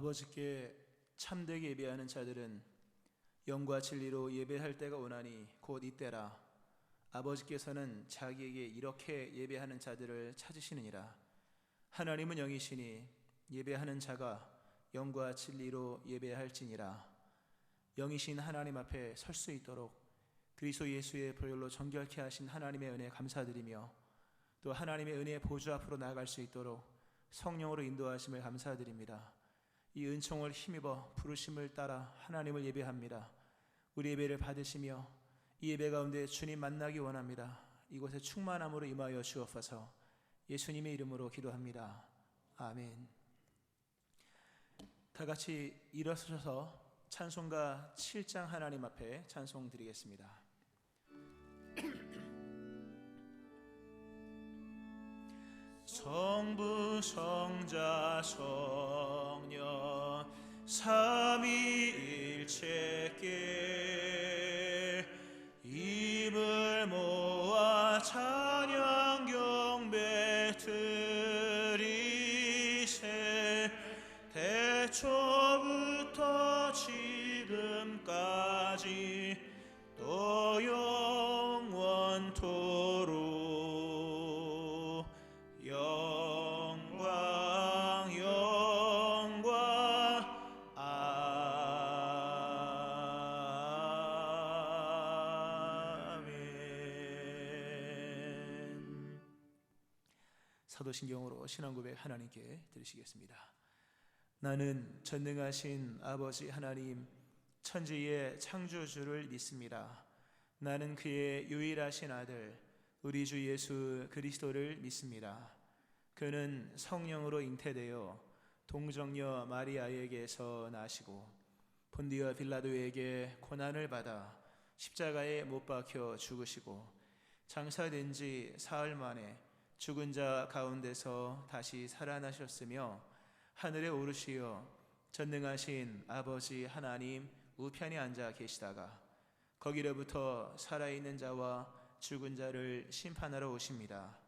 아버지께 참되게 예배하는 자들은 영과 진리로 예배할 때가 오나니 곧 이때라. 아버지께서는 자기에게 이렇게 예배하는 자들을 찾으시느니라. 하나님은 영이시니 예배하는 자가 영과 진리로 예배할지니라. 영이신 하나님 앞에 설 수 있도록 그리스도 예수의 보혈로 정결케 하신 하나님의 은혜에 감사드리며, 또 하나님의 은혜의 보좌 앞으로 나아갈 수 있도록 성령으로 인도하심을 감사드립니다. 이 은총을 힘입어 부르심을 따라 하나님을 예배합니다. 우리 예배를 받으시며 이 예배 가운데 주님 만나기 원합니다. 이곳에 충만함으로 임하여 주옵소서. 예수님의 이름으로 기도합니다. 아멘. 다 같이 일어서셔서 찬송가 7장 하나님 앞에 찬송 드리겠습니다. 성부 성자 성령 삼위일체께 입을 모아 찬양 경배 드리세. 태초부터 지금까지 또 영원토록 영광 영광 아멘. 사도신경으로 신앙고백 하나님께 드리시겠습니다. 나는 전능하신 아버지 하나님 천지의 창조주를 믿습니다. 나는 그의 유일하신 아들 우리 주 예수 그리스도를 믿습니다. 그는 성령으로 잉태되어 동정녀 마리아에게서 나시고 본디오 빌라도에게 고난을 받아 십자가에 못 박혀 죽으시고 장사된 지 사흘 만에 죽은 자 가운데서 다시 살아나셨으며 하늘에 오르시어 전능하신 아버지 하나님 우편에 앉아 계시다가 거기로부터 살아있는 자와 죽은 자를 심판하러 오십니다.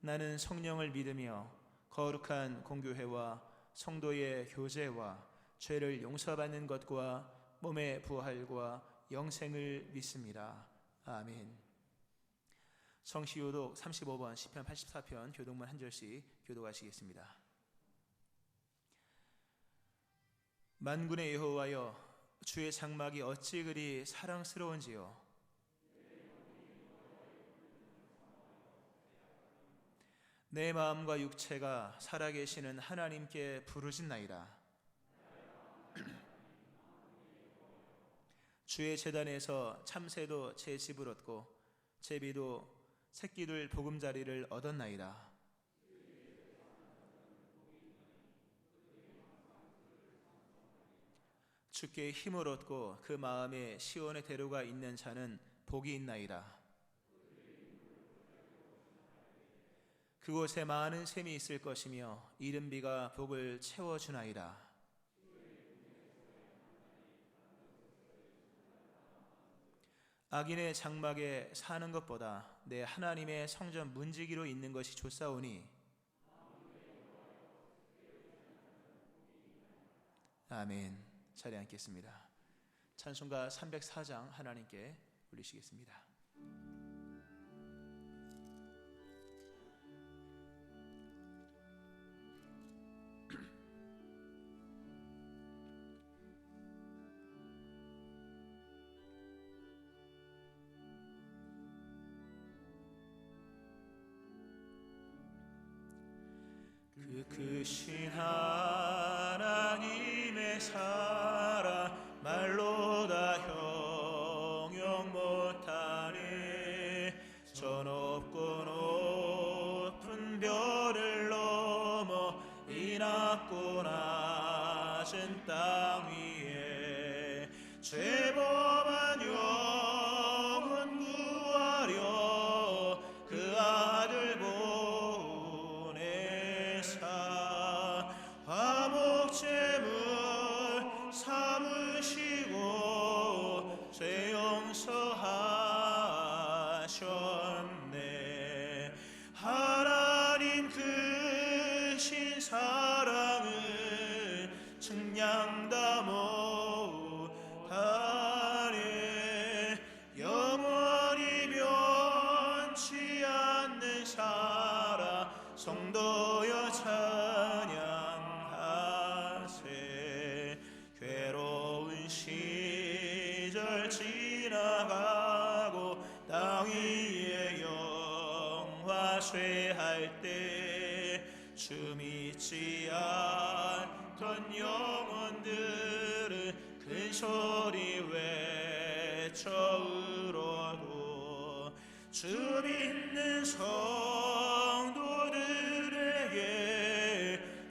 나는 성령을 믿으며 거룩한 공교회와 성도의 교제와 죄를 용서받는 것과 몸의 부활과 영생을 믿습니다. 아멘. 성시교독 35번 시편 84편 교독문 한 절씩 교독하시겠습니다. 만군의 여호와여, 주의 장막이 어찌 그리 사랑스러운지요. 내 마음과 육체가 살아계시는 하나님께 부르짖나이다. 주의 제단에서 참새도 제 집을 얻고 제비도 새끼들 보금자리를 얻었나이다. 주께 힘을 얻고 그 마음에 시온의 대로가 있는 자는 복이 있나이다. 그곳에 많은 샘이 있을 것이며 이른 비가 복을 채워주나이다. 악인의 장막에 사는 것보다 내 하나님의 성전 문지기로 있는 것이 좋사오니. 아멘. 자리에 앉겠습니다. 찬송가 304장 하나님께 올리시겠습니다. 그 크신 하나님의 사랑 말로 다 형용 못하네. 저 높고 높은 별을 넘어 이 낮고 낮은 땅 위에 죄범한 영혼 구하려 그 아들 화목제물 삼으시고 죄 용서하셨네. 하나님 크신 사랑을 세월 지나가고 땅 위에 영화 쇠할 때 주 믿지 않던 영혼들은 큰 소리 외쳐 울어도 주 믿는 성도들에게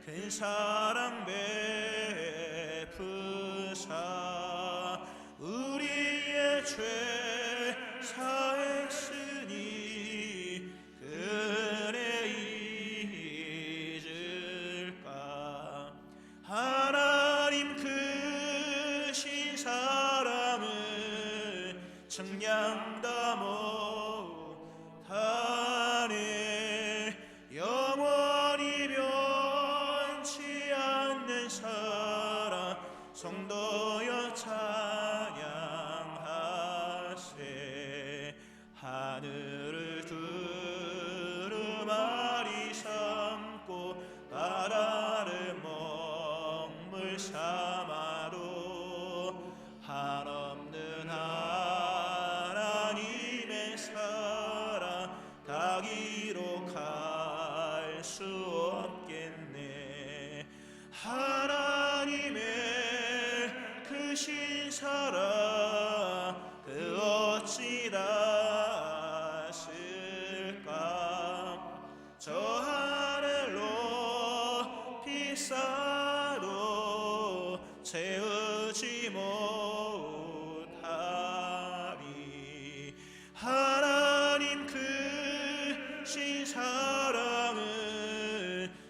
큰 사랑 베푸사 우리의 죄 사했으니 그래 잊을까. 하나님 크신 사랑을 청량다 못하네. 영원히 변치 않는 사랑 성도여 찬양하세. 하늘을 두루마리 삼고 바다를 먹물 삼아도 한없는 하나님의 사랑 다 기록할 수 없겠네. 하나님의 크신 사랑 그 어찌 닿았을까. 저 하늘 높이 쌓아도 채우지 못하리. 하나님 크신 사랑을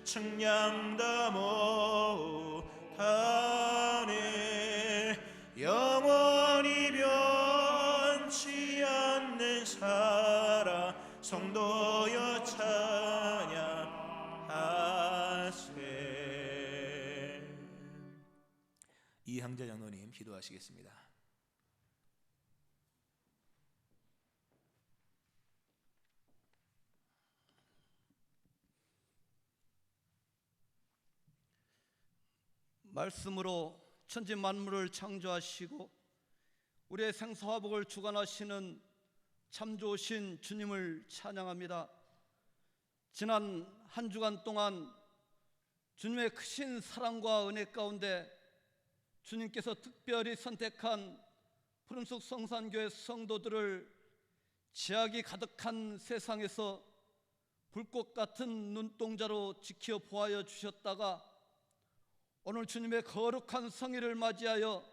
청량다 못하네. 영원히 변치 않는 사랑 성도여 찬양하세. 이항자 장로님 기도하시겠습니다. 말씀으로 천지 만물을 창조하시고 우리의 생사화복을 주관하시는 참 좋으신 주님을 찬양합니다. 지난 한 주간 동안 주님의 크신 사랑과 은혜 가운데 주님께서 특별히 선택한 푸른숲 성산교회 성도들을 죄악이 가득한 세상에서 불꽃 같은 눈동자로 지켜 보아여 주셨다가 오늘 주님의 거룩한 성일을 맞이하여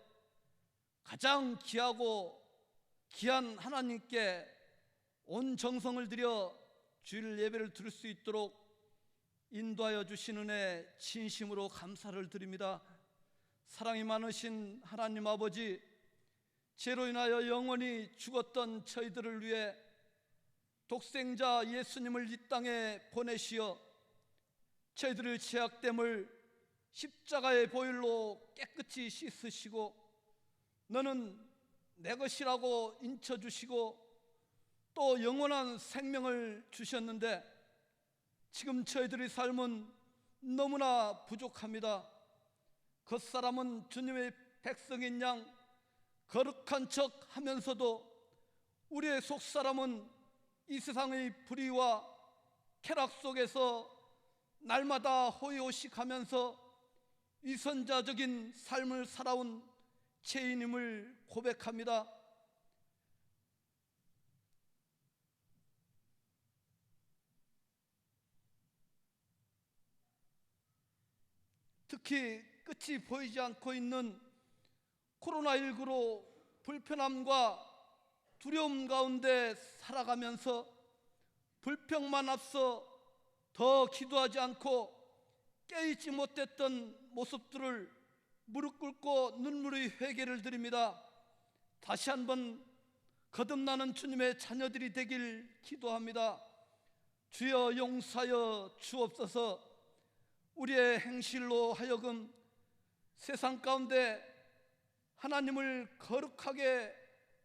가장 귀하고 귀한 하나님께 온 정성을 들여 주일 예배를 드릴 수 있도록 인도하여 주신 은혜 진심으로 감사를 드립니다. 사랑이 많으신 하나님 아버지, 죄로 인하여 영원히 죽었던 저희들을 위해 독생자 예수님을 이 땅에 보내시어 저희들의 죄악됨을 십자가의 보혈로 깨끗이 씻으시고 너는 내 것이라고 인쳐주시고 또 영원한 생명을 주셨는데 지금 저희들의 삶은 너무나 부족합니다. 겉사람은 주님의 백성인 양 거룩한 척 하면서도 우리의 속사람은 이 세상의 불의와 쾌락 속에서 날마다 호의호식하면서 위선자적인 삶을 살아온 죄인임을 고백합니다. 특히 끝이 보이지 않고 있는 코로나19로 불편함과 두려움 가운데 살아가면서 불평만 앞서 더 기도하지 않고 깨있지 못했던 모습들을 무릎 꿇고 눈물의 회개를 드립니다. 다시 한번 거듭나는 주님의 자녀들이 되길 기도합니다. 주여 용서하여 주옵소서. 우리의 행실로 하여금 세상 가운데 하나님을 거룩하게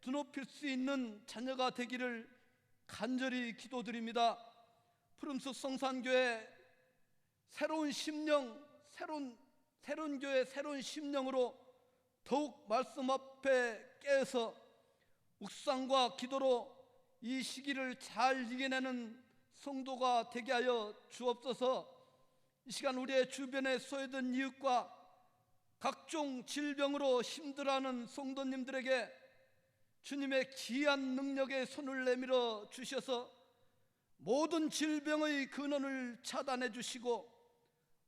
드높일 수 있는 자녀가 되기를 간절히 기도드립니다. 푸른숲 성산교회 새로운 심령, 새로운 교회 새로운 심령으로 더욱 말씀 앞에 깨어서 묵상과 기도로 이 시기를 잘 이겨내는 성도가 되게 하여 주옵소서. 이 시간 우리의 주변에 소외된 이웃과 각종 질병으로 힘들어하는 성도님들에게 주님의 귀한 능력의 손을 내밀어 주셔서 모든 질병의 근원을 차단해 주시고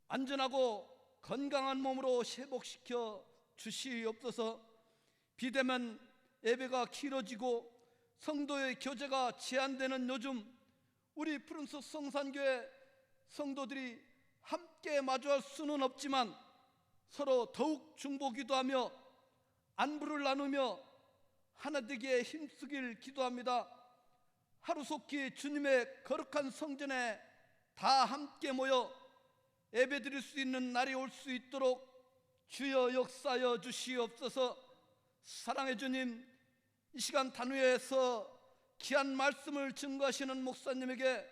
안전하고 건강한 몸으로 회복시켜 주시옵소서. 비대면 예배가 길어지고 성도의 교제가 제한되는 요즘 우리 푸른숲 성산교회 성도들이 함께 마주할 수는 없지만 서로 더욱 중보기도하며 안부를 나누며 하나 되기에 힘쓰길 기도합니다. 하루속히 주님의 거룩한 성전에 다 함께 모여 예배드릴 수 있는 날이 올 수 있도록 주여 역사하여 주시옵소서. 사랑의 주님, 이 시간 단위에서 귀한 말씀을 증거하시는 목사님에게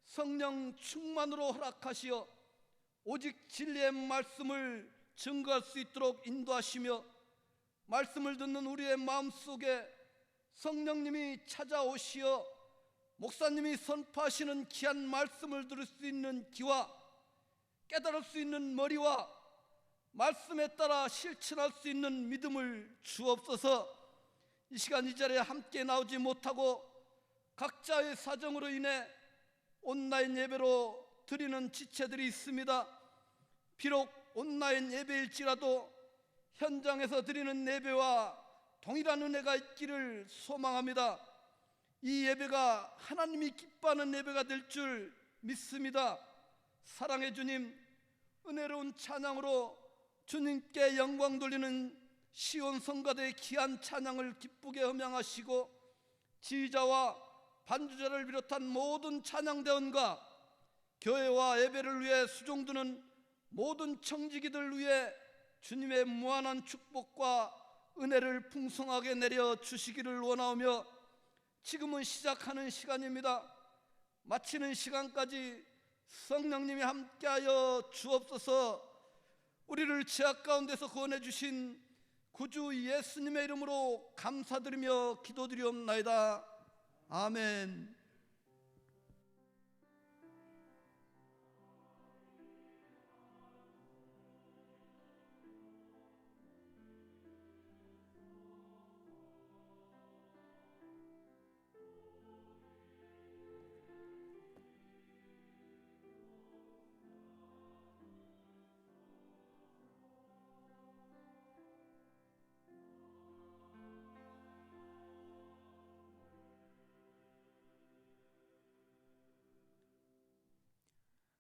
성령 충만으로 허락하시어 오직 진리의 말씀을 증거할 수 있도록 인도하시며 말씀을 듣는 우리의 마음속에 성령님이 찾아오시어 목사님이 선포하시는 귀한 말씀을 들을 수 있는 귀와 깨달을 수 있는 머리와 말씀에 따라 실천할 수 있는 믿음을 주옵소서. 이 시간 이 자리에 함께 나오지 못하고 각자의 사정으로 인해 온라인 예배로 드리는 지체들이 있습니다. 비록 온라인 예배일지라도 현장에서 드리는 예배와 동일한 은혜가 있기를 소망합니다. 이 예배가 하나님이 기뻐하는 예배가 될 줄 믿습니다. 사랑의 주님, 은혜로운 찬양으로 주님께 영광 돌리는 시온 성가대의 귀한 찬양을 기쁘게 음향하시고 지휘자와 반주자를 비롯한 모든 찬양대원과 교회와 예배를 위해 수종드는 모든 청지기들 위해 주님의 무한한 축복과 은혜를 풍성하게 내려 주시기를 원하오며 지금은 시작하는 시간입니다. 마치는 시간까지 성령님이 함께하여 주옵소서. 우리를 죄악 가운데서 구원해 주신 구주 예수님의 이름으로 감사드리며 기도드리옵나이다. 아멘.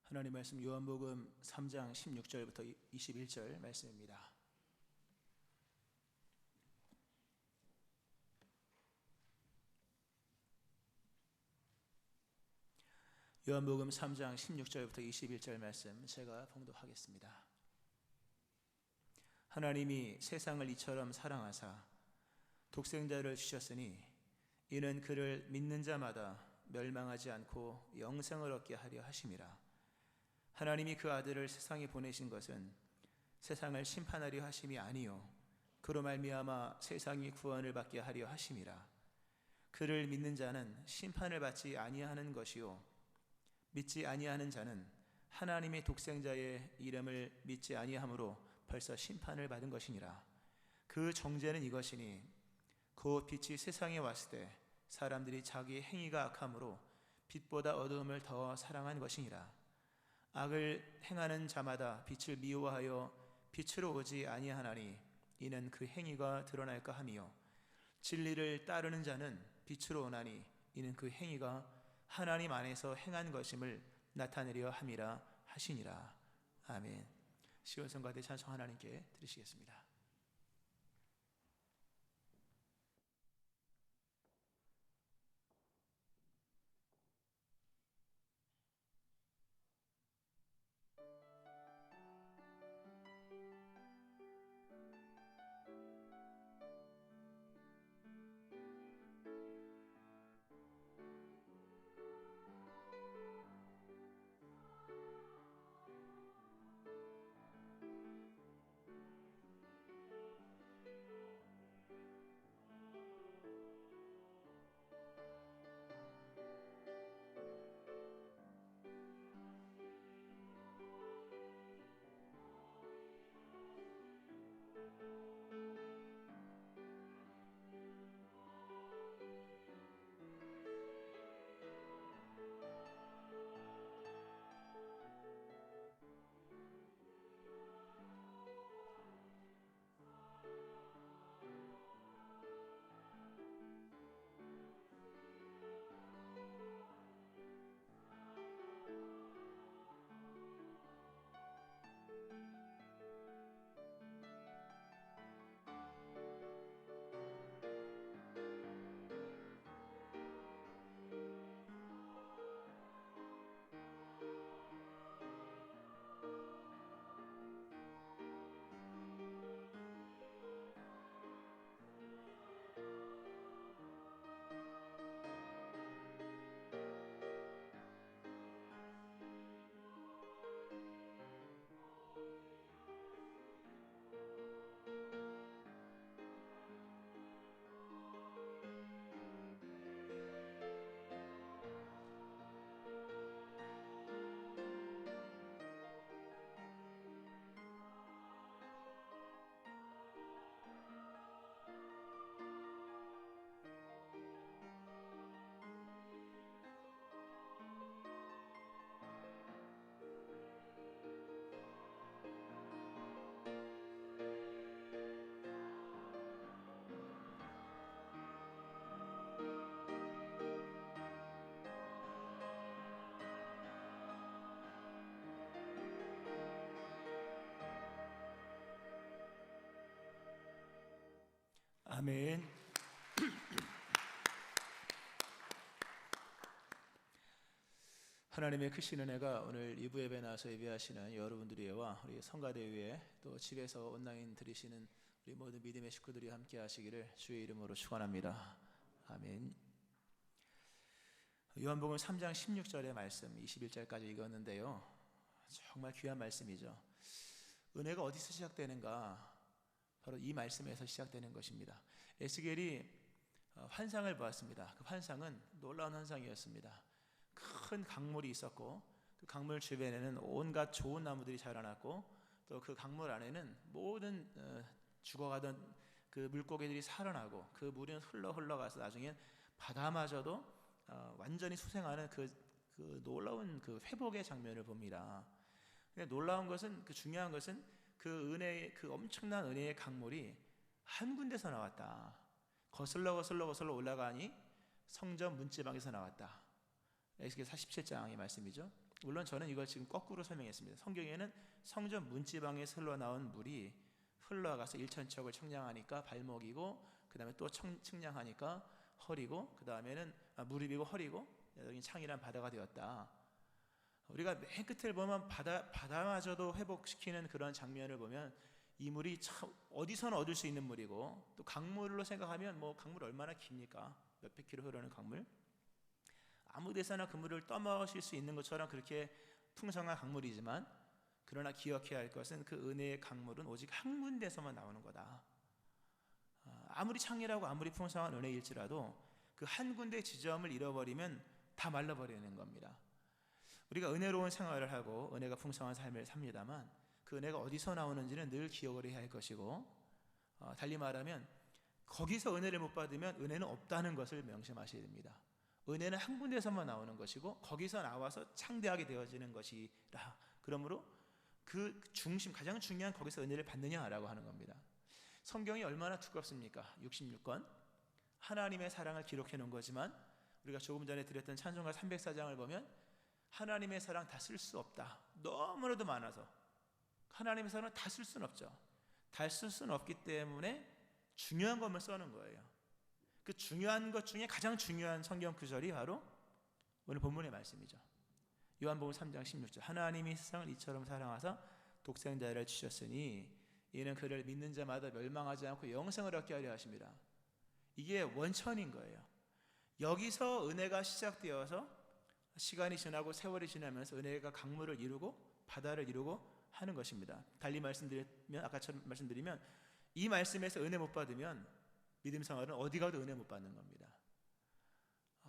하나님 말씀 요한복음 3장 16절부터 21절 말씀입니다. 요한복음 3장 16절부터 21절 말씀 제가 봉독하겠습니다. 하나님이 세상을 이처럼 사랑하사 독생자를 주셨으니 이는 그를 믿는 자마다 멸망하지 않고 영생을 얻게 하려 하심이라. 하나님이 그 아들을 세상에 보내신 것은 세상을 심판하려 하심이 아니요 그로 말미암아 세상이 구원을 받게 하려 하심이라. 그를 믿는 자는 심판을 받지 아니하는 것이요 믿지 아니하는 자는 하나님의 독생자의 이름을 믿지 아니하므로 벌써 심판을 받은 것이니라. 그 정죄는 이것이니 곧 빛이 세상에 왔을 때 사람들이 자기 행위가 악함으로 빛보다 어두움을 더 사랑한 것이니라. 악을 행하는 자마다 빛을 미워하여 빛으로 오지 아니하나니 이는 그 행위가 드러날까 함이요 진리를 따르는 자는 빛으로 오나니 이는 그 행위가 하나님 안에서 행한 것임을 나타내려 함이라 하시니라. 아멘. 시온 성가대 찬송 하나님께 드리시겠습니다. 아멘. 하나님의 크신 은혜가 오늘 2부 예배 나와서 예배하시는 여러분들 위에와 우리 성가대 위에 또 집에서 온라인 들으시는 우리 모든 믿음의 식구들이 함께 하시기를 주의 이름으로 축원합니다. 아멘. 요한복음 3장 16절의 말씀 21절까지 읽었는데요, 정말 귀한 말씀이죠. 은혜가 어디서 시작되는가? 바로 이 말씀에서 시작되는 것입니다. 에스겔이 환상을 보았습니다. 그 환상은 놀라운 환상이었습니다. 큰 강물이 있었고 그 강물 주변에는 온갖 좋은 나무들이 자라났고 또 그 강물 안에는 모든 죽어가던 그 물고기들이 살아나고 그 물이 흘러가서 나중엔 바다마저도 완전히 수생하는 그 놀라운 그 회복의 장면을 봅니다. 근데 놀라운 것은, 그 중요한 것은 그 은혜의, 그 엄청난 은혜의 강물이 한 군데서 나왔다. 거슬러 올라가니 성전 문지방에서 나왔다. 에스겔 47장의 말씀이죠. 물론 저는 이걸 지금 거꾸로 설명했습니다. 성경에는 성전 문지방에서 흘러나온 물이 흘러가서 일천척을 청량하니까 발목이고, 그 다음에 또 청량하니까 허리고, 그 다음에는 무릎이고 허리고, 여기 창이란 바다가 되었다. 우리가 맨 끝을 보면 바다마저도 회복시키는 그런 장면을 보면 이 물이 참 어디서나 얻을 수 있는 물이고, 또 강물로 생각하면 뭐 강물 얼마나 깁니까? 몇백 킬로 흐르는 강물. 아무 데서나 그 물을 떠마실 수 있는 것처럼 그렇게 풍성한 강물이지만, 그러나 기억해야 할 것은 그 은혜의 강물은 오직 한 군데서만 나오는 거다. 아무리 창이라고 아무리 풍성한 은혜일지라도 그 한 군데 지점을 잃어버리면 다 말라버리는 겁니다. 우리가 은혜로운 생활을 하고 은혜가 풍성한 삶을 삽니다만 그 은혜가 어디서 나오는지는 늘 기억을 해야 할 것이고, 달리 말하면 거기서 은혜를 못 받으면 은혜는 없다는 것을 명심하셔야 됩니다. 은혜는 한 군데서만 나오는 것이고 거기서 나와서 창대하게 되어지는 것이라. 그러므로 그 중심, 가장 중요한 거기서 은혜를 받느냐라고 하는 겁니다. 성경이 얼마나 두껍습니까? 66권 하나님의 사랑을 기록해 놓은 거지만, 우리가 조금 전에 드렸던 찬송가 304장을 보면 하나님의 사랑 다 쓸 수 없다. 너무나도 많아서 하나님의 사랑을 다 쓸 수는 없죠. 다 쓸 수는 없기 때문에 중요한 것만 써는 거예요. 그 중요한 것 중에 가장 중요한 성경 구절이 바로 오늘 본문의 말씀이죠. 요한복음 3장 16절 하나님이 세상을 이처럼 사랑하사 독생자를 주셨으니 이는 그를 믿는 자마다 멸망하지 않고 영생을 얻게 하려 하십니다. 이게 원천인 거예요. 여기서 은혜가 시작되어서 시간이 지나고 세월이 지나면서 은혜가 강물을 이루고 바다를 이루고 하는 것입니다. 달리 말씀드리면, 아까처럼 말씀드리면 이 말씀에서 은혜 못 받으면 믿음 생활은 어디 가도 은혜 못 받는 겁니다.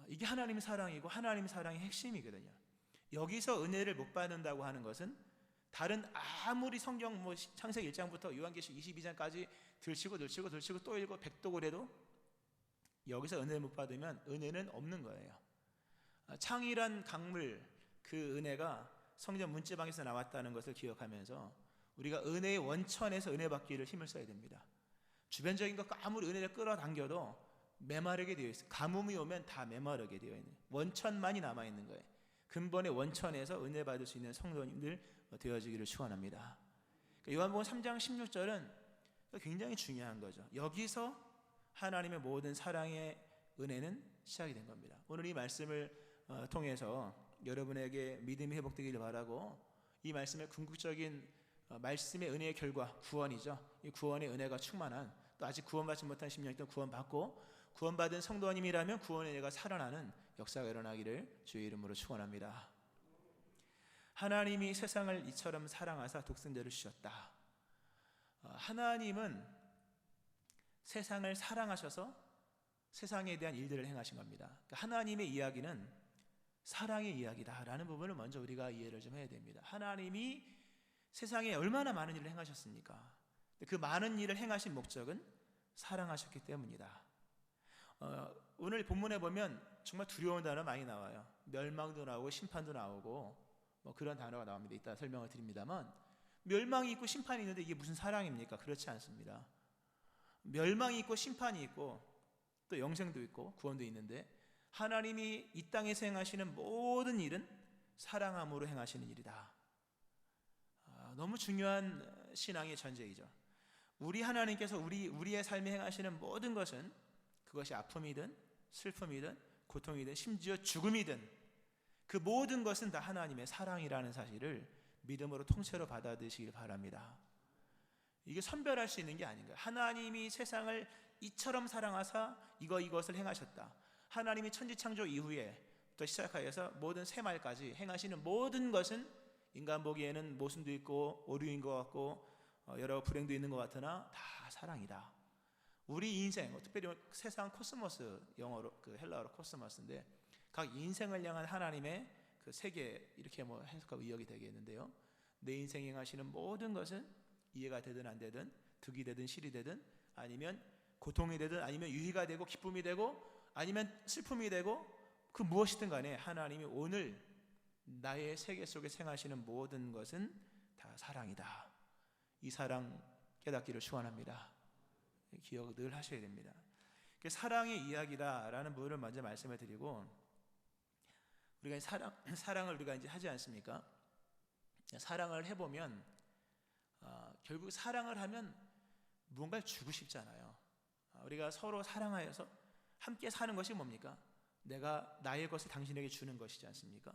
이게 하나님의 사랑이고 하나님의 사랑의 핵심이거든요. 여기서 은혜를 못 받는다고 하는 것은 다른 아무리 성경 창세기 1장부터 요한계시록 22장까지 들치고 또 읽고 백독을 해도 여기서 은혜를 못 받으면 은혜는 없는 거예요. 창이란 강물, 그 은혜가 성전 문지방에서 나왔다는 것을 기억하면서 우리가 은혜의 원천에서 은혜 받기를 힘을 써야 됩니다. 주변적인 것과 아무리 은혜를 끌어당겨도 메마르게 되어 있어요. 가뭄이 오면 다 메마르게 되어 있는, 원천만이 남아있는 거예요. 근본의 원천에서 은혜 받을 수 있는 성도님들 되어지기를 축원합니다. 요한복음 3장 16절은 굉장히 중요한 거죠. 여기서 하나님의 모든 사랑의 은혜는 시작이 된 겁니다. 오늘 이 말씀을 통해서 여러분에게 믿음이 회복되기를 바라고, 이 말씀의 궁극적인 말씀의 은혜의 결과 구원이죠. 이 구원의 은혜가 충만한, 또 아직 구원받지 못한 심령이 또 구원받고 구원받은 성도님이라면 구원의 은혜가 살아나는 역사가 일어나기를 주의 이름으로 축원합니다. 하나님이 세상을 이처럼 사랑하사 독생자를 주셨다. 하나님은 세상을 사랑하셔서 세상에 대한 일들을 행하신 겁니다. 그러니까 하나님의 이야기는 사랑의 이야기다라는 부분을 먼저 우리가 이해를 좀 해야 됩니다. 하나님이 세상에 얼마나 많은 일을 행하셨습니까? 그 많은 일을 행하신 목적은 사랑하셨기 때문이다. 오늘 본문에 보면 정말 두려운 단어 많이 나와요. 멸망도 나오고 심판도 나오고 뭐 그런 단어가 나옵니다. 이따 설명을 드립니다만, 멸망이 있고 심판이 있는데 이게 무슨 사랑입니까? 그렇지 않습니다. 멸망이 있고 심판이 있고 또 영생도 있고 구원도 있는데, 하나님이 이 땅에서 행하시는 모든 일은 사랑함으로 행하시는 일이다. 너무 중요한 신앙의 전제이죠. 우리 하나님께서 우리의 삶에 행하시는 모든 것은, 그것이 아픔이든 슬픔이든 고통이든 심지어 죽음이든, 그 모든 것은 다 하나님의 사랑이라는 사실을 믿음으로 통째로 받아들이시길 바랍니다. 이게 선별할 수 있는 게 아닌 거예요. 하나님이 세상을 이처럼 사랑하사 이것을 행하셨다. 하나님이 천지창조 이후에 또 시작하여서 모든 새말까지 행하시는 모든 것은 인간 보기에는 모순도 있고 오류인 것 같고 여러 불행도 있는 것 같으나 다 사랑이다. 우리 인생, 특별히 세상 코스모스, 영어로 그 헬라어로 코스모스인데, 각 인생을 향한 하나님의 그 세계, 이렇게 뭐 해석하고 이역이 되겠는데요, 내 인생에 행하시는 모든 것은 이해가 되든 안 되든, 득이 되든 실이 되든, 아니면 고통이 되든, 아니면 유희가 되고 기쁨이 되고, 아니면 슬픔이 되고, 그 무엇이든 간에 하나님이 오늘 나의 세계 속에 행하시는 모든 것은 다 사랑이다. 이 사랑 깨닫기를 축원합니다. 기억 늘 하셔야 됩니다. 사랑의 이야기다라는 부분을 먼저 말씀을 드리고, 우리가 사랑을 우리가 이제 하지 않습니까? 사랑을 해보면 결국 사랑을 하면 무언가를 주고 싶잖아요. 우리가 서로 사랑하여서 함께 사는 것이 뭡니까? 내가 나의 것을 당신에게 주는 것이지 않습니까?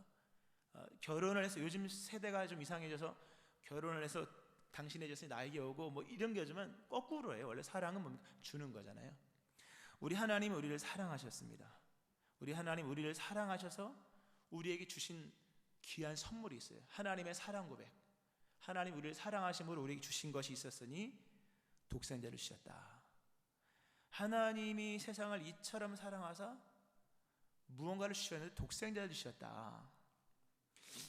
결혼을 해서, 요즘 세대가 좀 이상해져서 결혼을 해서 당신의 젖이 나에게 오고 뭐 이런 게 요즘은 거꾸로예요. 원래 사랑은 뭡니까? 주는 거잖아요. 우리 하나님이 우리를 사랑하셨습니다. 우리 하나님 우리를 사랑하셔서 우리에게 주신 귀한 선물이 있어요. 하나님의 사랑 고백. 하나님 우리를 사랑하심으로 우리에게 주신 것이 있었으니 독생자를 주셨다. 하나님이 세상을 이처럼 사랑하사 무언가를 주셨는데 독생자를 주셨다.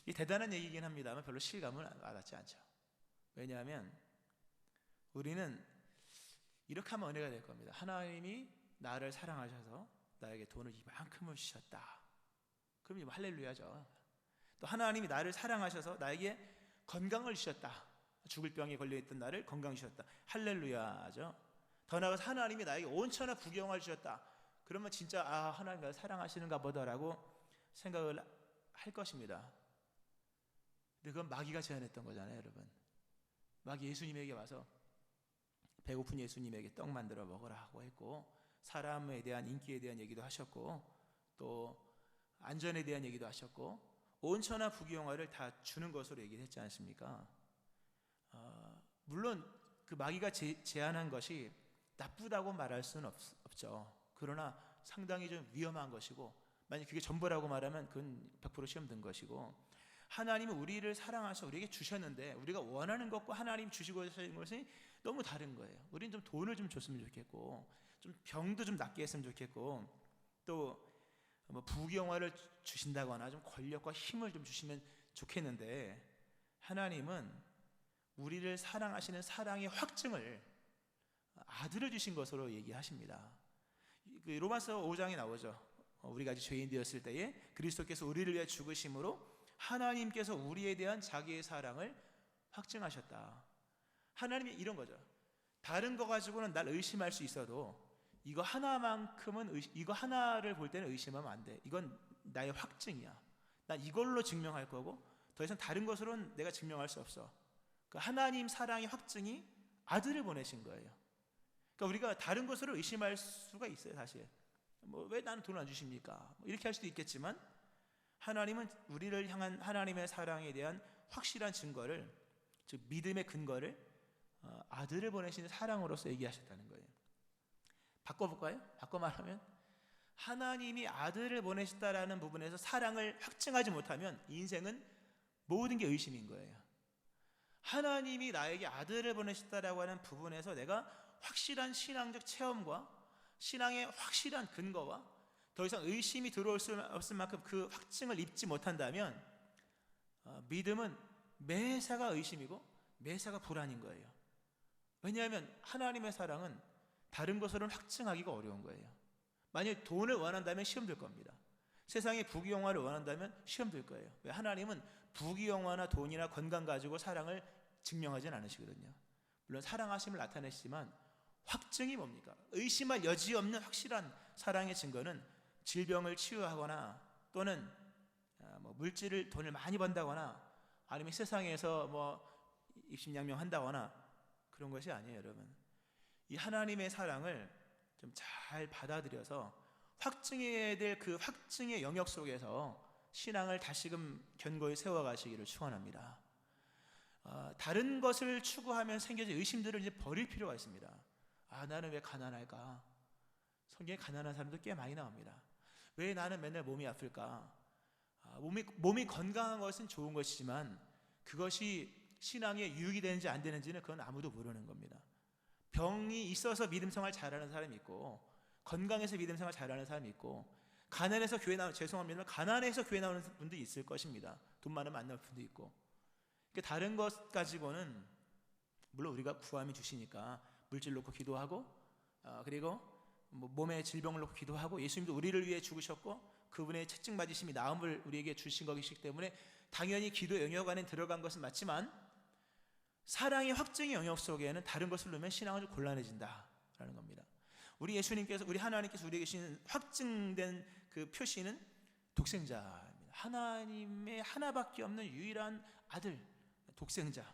이 대단한 얘기이긴 합니다만 별로 실감을 와닿지 않죠. 왜냐하면 우리는 이렇게 하면 은혜가 될 겁니다. 하나님이 나를 사랑하셔서 나에게 돈을 이만큼을 주셨다. 그럼 이거 할렐루야죠. 또 하나님이 나를 사랑하셔서 나에게 건강을 주셨다. 죽을 병에 걸려있던 나를 건강 주셨다. 할렐루야죠. 더 나아가서 하나님이 나에게 온천하 부경을 주셨다. 그러면 진짜 하나님 나를 사랑하시는가 보다라고 생각을 할 것입니다. 근데 그건 마귀가 제안했던 거잖아요, 여러분. 마귀 예수님에게 와서 배고픈 예수님에게 떡 만들어 먹으라고 했고, 사람에 대한 인기에 대한 얘기도 하셨고, 또 안전에 대한 얘기도 하셨고, 온천하 부귀영화를 다 주는 것으로 얘기를 했지 않습니까? 물론 그 마귀가 제안한 것이 나쁘다고 말할 수는 없죠. 그러나 상당히 좀 위험한 것이고, 만약 그게 전부라고 말하면 그건 100% 시험 든 것이고, 하나님은 우리를 사랑하셔서 우리에게 주셨는데 우리가 원하는 것과 하나님 주시고 하시는 것이 너무 다른 거예요. 우리는 좀 돈을 좀 줬으면 좋겠고, 좀 병도 좀 낫게 했으면 좋겠고, 또 뭐 부귀영화를 주신다거나 좀 권력과 힘을 좀 주시면 좋겠는데, 하나님은 우리를 사랑하시는 사랑의 확증을 아들을 주신 것으로 얘기하십니다. 로마서 5장에 나오죠. 우리가 아직 죄인 되었을 때에 그리스도께서 우리를 위해 죽으심으로 하나님께서 우리에 대한 자기의 사랑을 확증하셨다. 하나님이 이런 거죠. 다른 거 가지고는 날 의심할 수 있어도 이거 하나만큼은 이거 하나를 볼 때는 의심하면 안 돼. 이건 나의 확증이야. 난 이걸로 증명할 거고 더 이상 다른 것으로는 내가 증명할 수 없어. 그 하나님 사랑의 확증이 아들을 보내신 거예요. 그러니까 우리가 다른 것으로 의심할 수가 있어요, 사실. 왜 나는 돈을 안 주십니까? 이렇게 할 수도 있겠지만, 하나님은 우리를 향한 하나님의 사랑에 대한 확실한 증거를, 즉 믿음의 근거를 아들을 보내시는 사랑으로서 얘기하셨다는 거예요. 바꿔볼까요? 바꿔 말하면 하나님이 아들을 보내셨다라는 부분에서 사랑을 확증하지 못하면 인생은 모든 게 의심인 거예요. 하나님이 나에게 아들을 보내셨다라고 하는 부분에서 내가 확실한 신앙적 체험과 신앙의 확실한 근거와 더 이상 의심이 들어올 수 없을 만큼 그 확증을 입지 못한다면 믿음은 매사가 의심이고 매사가 불안인 거예요. 왜냐하면 하나님의 사랑은 다른 것으로는 확증하기가 어려운 거예요. 만약 돈을 원한다면 시험 들 겁니다. 세상의 부귀영화를 원한다면 시험 들 거예요. 왜? 하나님은 부귀영화나 돈이나 건강 가지고 사랑을 증명하진 않으시거든요. 물론 사랑하심을 나타내시지만 확증이 뭡니까? 의심할 여지 없는 확실한 사랑의 증거는 질병을 치유하거나 또는 물질을 돈을 많이 번다거나 아니면 세상에서 입심양명한다거나 그런 것이 아니에요, 여러분. 이 하나님의 사랑을 좀 잘 받아들여서 확증해야 될 그 확증의 영역 속에서 신앙을 다시금 견고히 세워가시기를 축원합니다. 다른 것을 추구하면 생겨진 의심들을 이제 버릴 필요가 있습니다. 나는 왜 가난할까? 성경에 가난한 사람도 꽤 많이 나옵니다. 왜 나는 맨날 몸이 아플까? 몸이 건강한 것은 좋은 것이지만 그것이 신앙에 유익이 되는지 안 되는지는 그건 아무도 모르는 겁니다. 병이 있어서 믿음 생활 잘하는 사람이 있고, 건강해서 믿음 생활 잘하는 사람이 있고, 가난해서 교회 나오는, 죄송합니다, 가난해서 교회 나오는 분도 있을 것입니다. 돈 많으면 안 나올 분도 있고. 그러니까 다른 것 가지고는 물론 우리가 구함이 주시니까 물질 놓고 기도하고, 그리고 몸에 질병을 놓고 기도하고, 예수님도 우리를 위해 죽으셨고 그분의 채찍 맞으심이 나음을 우리에게 주신 것이기 때문에 당연히 기도 영역 안에 들어간 것은 맞지만, 사랑의 확증의 영역 속에는 다른 것을 넣으면 신앙은 좀 곤란해진다라는 겁니다. 우리 예수님께서, 우리 하나님께서 우리에게 주신 확증된 그 표시는 독생자입니다. 하나님의 하나밖에 없는 유일한 아들, 독생자.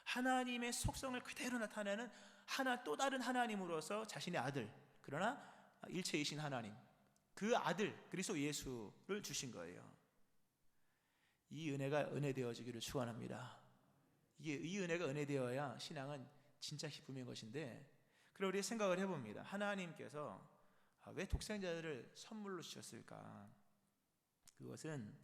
하나님의 속성을 그대로 나타내는 또 다른 하나님으로서 자신의 아들, 그러나 일체이신 하나님, 그 아들 그리스도 예수를 주신 거예요. 이 은혜가 은혜되어지기를 축원합니다. 이 은혜가 은혜되어야 신앙은 진짜 기쁨인 것인데, 그럼 우리 생각을 해봅니다. 하나님께서 왜 독생자를 선물로 주셨을까? 그것은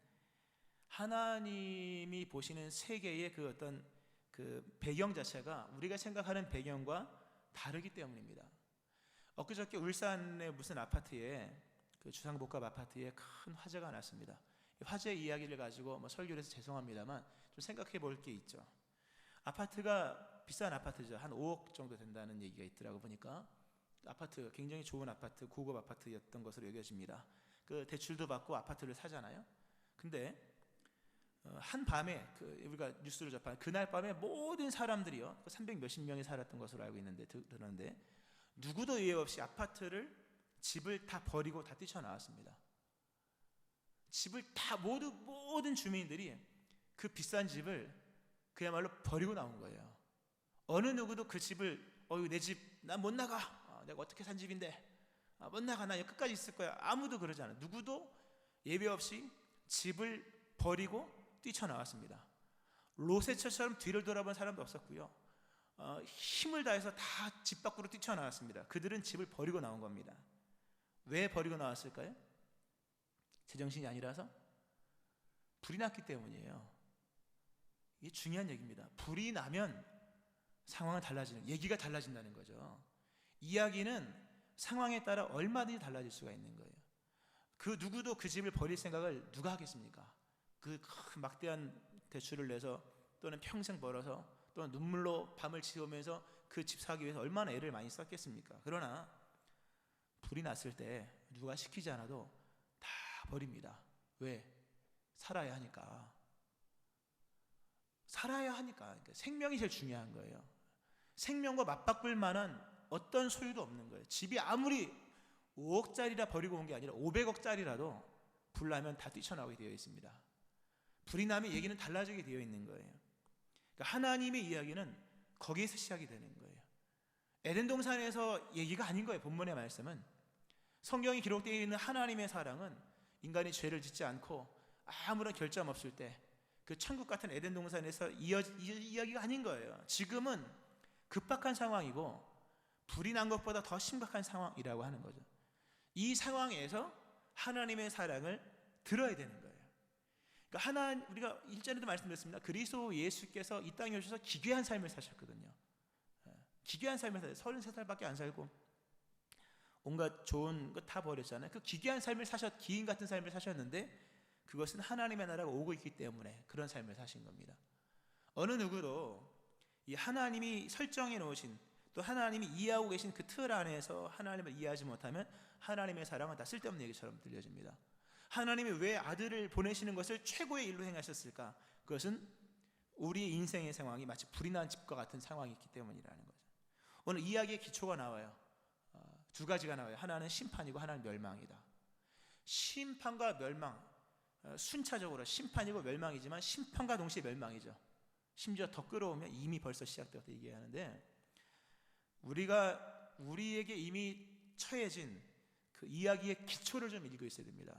하나님이 보시는 세계의 그 어떤 그 배경 자체가 우리가 생각하는 배경과 다르기 때문입니다. 엊그저께 울산의 무슨 아파트에, 그 주상복합 아파트에 큰 화재가 났습니다. 화재 이야기를 가지고 설교를 해서 죄송합니다만 좀 생각해 볼 게 있죠. 아파트가 비싼 아파트죠. 한 5억 정도 된다는 얘기가 있더라고 보니까. 아파트, 굉장히 좋은 아파트, 고급 아파트였던 것으로 여겨집니다. 그 대출도 받고 아파트를 사잖아요. 근데 한 밤에, 우리가 뉴스를 접한 그날 밤에 모든 사람들이요, 300 몇십 명이 살았던 것으로 알고 있는데, 들었는데 누구도 예외 없이 집을 다 버리고 다 뛰쳐나왔습니다. 집을 다 모든 주민들이 그 비싼 집을 그야말로 버리고 나온 거예요. 어느 누구도 그 집을, 내 집 난 못 나가, 내가 어떻게 산 집인데 못 나가, 나 여기 끝까지 있을 거야, 아무도 그러지 않아요. 누구도 예외 없이 집을 버리고 뛰쳐나왔습니다. 로세처럼 뒤를 돌아본 사람도 없었고요. 힘을 다해서 다 집 밖으로 뛰쳐나왔습니다. 그들은 집을 버리고 나온 겁니다. 왜 버리고 나왔을까요? 제정신이 아니라서? 불이 났기 때문이에요. 이게 중요한 얘기입니다. 불이 나면 상황은 얘기가 달라진다는 거죠. 이야기는 상황에 따라 얼마든지 달라질 수가 있는 거예요. 그 누구도 그 집을 버릴 생각을 누가 하겠습니까? 그 막대한 대출을 내서, 또는 평생 벌어서, 또는 눈물로 밤을 지우면서 그 집 사기 위해서 얼마나 애를 많이 썼겠습니까? 그러나 불이 났을 때 누가 시키지 않아도 다 버립니다. 왜? 살아야 하니까. 그러니까 생명이 제일 중요한 거예요. 생명과 맞바꿀 만한 어떤 소유도 없는 거예요. 집이 아무리 5억짜리라 버리고 온 게 아니라 500억짜리라도 불 나면 다 뛰쳐나오게 되어 있습니다. 불이 나면 얘기는 달라지게 되어 있는 거예요. 그러니까 하나님의 이야기는 거기에서 시작이 되는 거예요. 에덴 동산에서 얘기가 아닌 거예요. 본문의 말씀은, 성경이 기록되어 있는 하나님의 사랑은 인간이 죄를 짓지 않고 아무런 결점 없을 때 그 천국 같은 에덴 동산에서 이야기가 아닌 거예요. 지금은 급박한 상황이고 불이 난 것보다 더 심각한 상황이라고 하는 거죠. 이 상황에서 하나님의 사랑을 들어야 되는 거예요. 그러니까 우리가 일전에도 말씀드렸습니다. 그리스도 예수께서 이 땅에 오셔서 기괴한 삶을 사셨거든요. 기괴한 삶을 사셨어요. 33살밖에 안 살고 온갖 좋은 거 다 버렸잖아요. 그 기괴한 삶을 기인 같은 삶을 사셨는데, 그것은 하나님의 나라가 오고 있기 때문에 그런 삶을 사신 겁니다. 어느 누구도 이 하나님이 설정해 놓으신, 또 하나님이 이해하고 계신 그 틀 안에서 하나님을 이해하지 못하면 하나님의 사랑은 다 쓸데없는 얘기처럼 들려집니다. 하나님이 왜 아들을 보내시는 것을 최고의 일로 행하셨을까? 그것은 우리의 인생의 상황이 마치 불이 난 집과 같은 상황이 있기 때문이라는 거죠. 오늘 이야기의 기초가 나와요. 두 가지가 나와요. 하나는 심판이고 하나는 멸망이다. 심판과 멸망, 순차적으로 심판이고 멸망이지만 심판과 동시에 멸망이죠. 심지어 더 끌어오면 이미 벌써 시작되었다 얘기하는데, 우리에게 이미 처해진 그 이야기의 기초를 좀 읽고 있어야 됩니다.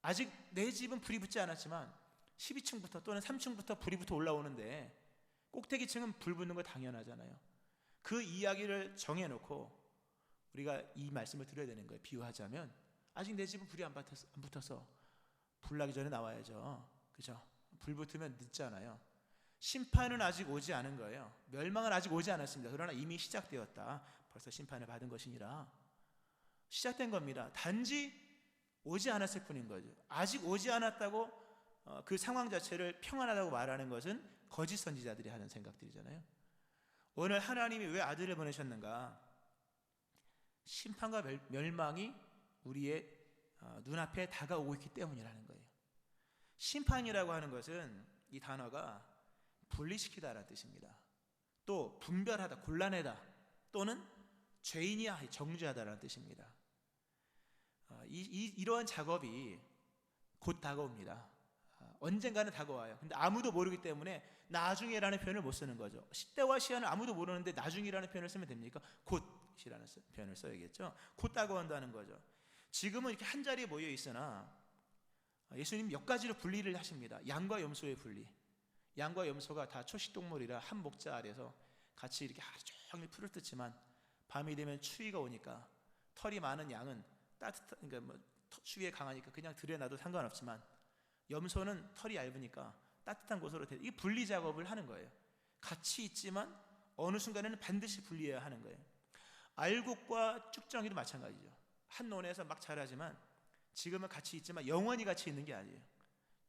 아직 내 집은 불이 붙지 않았지만 12층부터 또는 3층부터 불이 붙어 올라오는데 꼭대기층은 불 붙는 거 당연하잖아요. 그 이야기를 정해놓고 우리가 이 말씀을 드려야 되는 거예요. 비유하자면 아직 내 집은 불이 안 붙어서 불 나기 전에 나와야죠. 그죠? 불 붙으면 늦잖아요. 심판은 아직 오지 않은 거예요. 멸망은 아직 오지 않았습니다. 그러나 이미 시작되었다. 벌써 심판을 받은 것이니라. 시작된 겁니다. 단지 오지 않았을 뿐인 거죠. 아직 오지 않았다고 그 상황 자체를 평안하다고 말하는 것은 거짓 선지자들이 하는 생각들이잖아요. 오늘 하나님이 왜 아들을 보내셨는가? 심판과 멸망이 우리의 눈앞에 다가오고 있기 때문이라는 거예요. 심판이라고 하는 것은 이 단어가 분리시키다라는 뜻입니다. 또 분별하다, 골라내다 또는 죄인이야 정죄하다라는 뜻입니다. 이러한 작업이 곧 다가옵니다. 언젠가는 다가와요. 근데 아무도 모르기 때문에 나중에라는 표현을 못 쓰는 거죠. 시대와 시한을 아무도 모르는데 나중이라는 표현을 쓰면 됩니까? 곧이라는 표현을 써야겠죠. 곧 다가온다는 거죠. 지금은 이렇게 한 자리에 모여 있으나 예수님 몇 가지로 분리를 하십니다. 양과 염소의 분리. 양과 염소가 다 초식동물이라 한 목자 아래서 같이 이렇게 하루 종일 풀을 뜯지만 밤이 되면 추위가 오니까 털이 많은 양은 그러니까 추위에 강하니까 그냥 들여놔도 상관없지만 염소는 털이 얇으니까 따뜻한 곳으로 이 분리 작업을 하는 거예요. 같이 있지만 어느 순간에는 반드시 분리해야 하는 거예요. 알곡과 쭉정이도 마찬가지죠. 한 논에서 막 자라지만 지금은 같이 있지만 영원히 같이 있는 게 아니에요.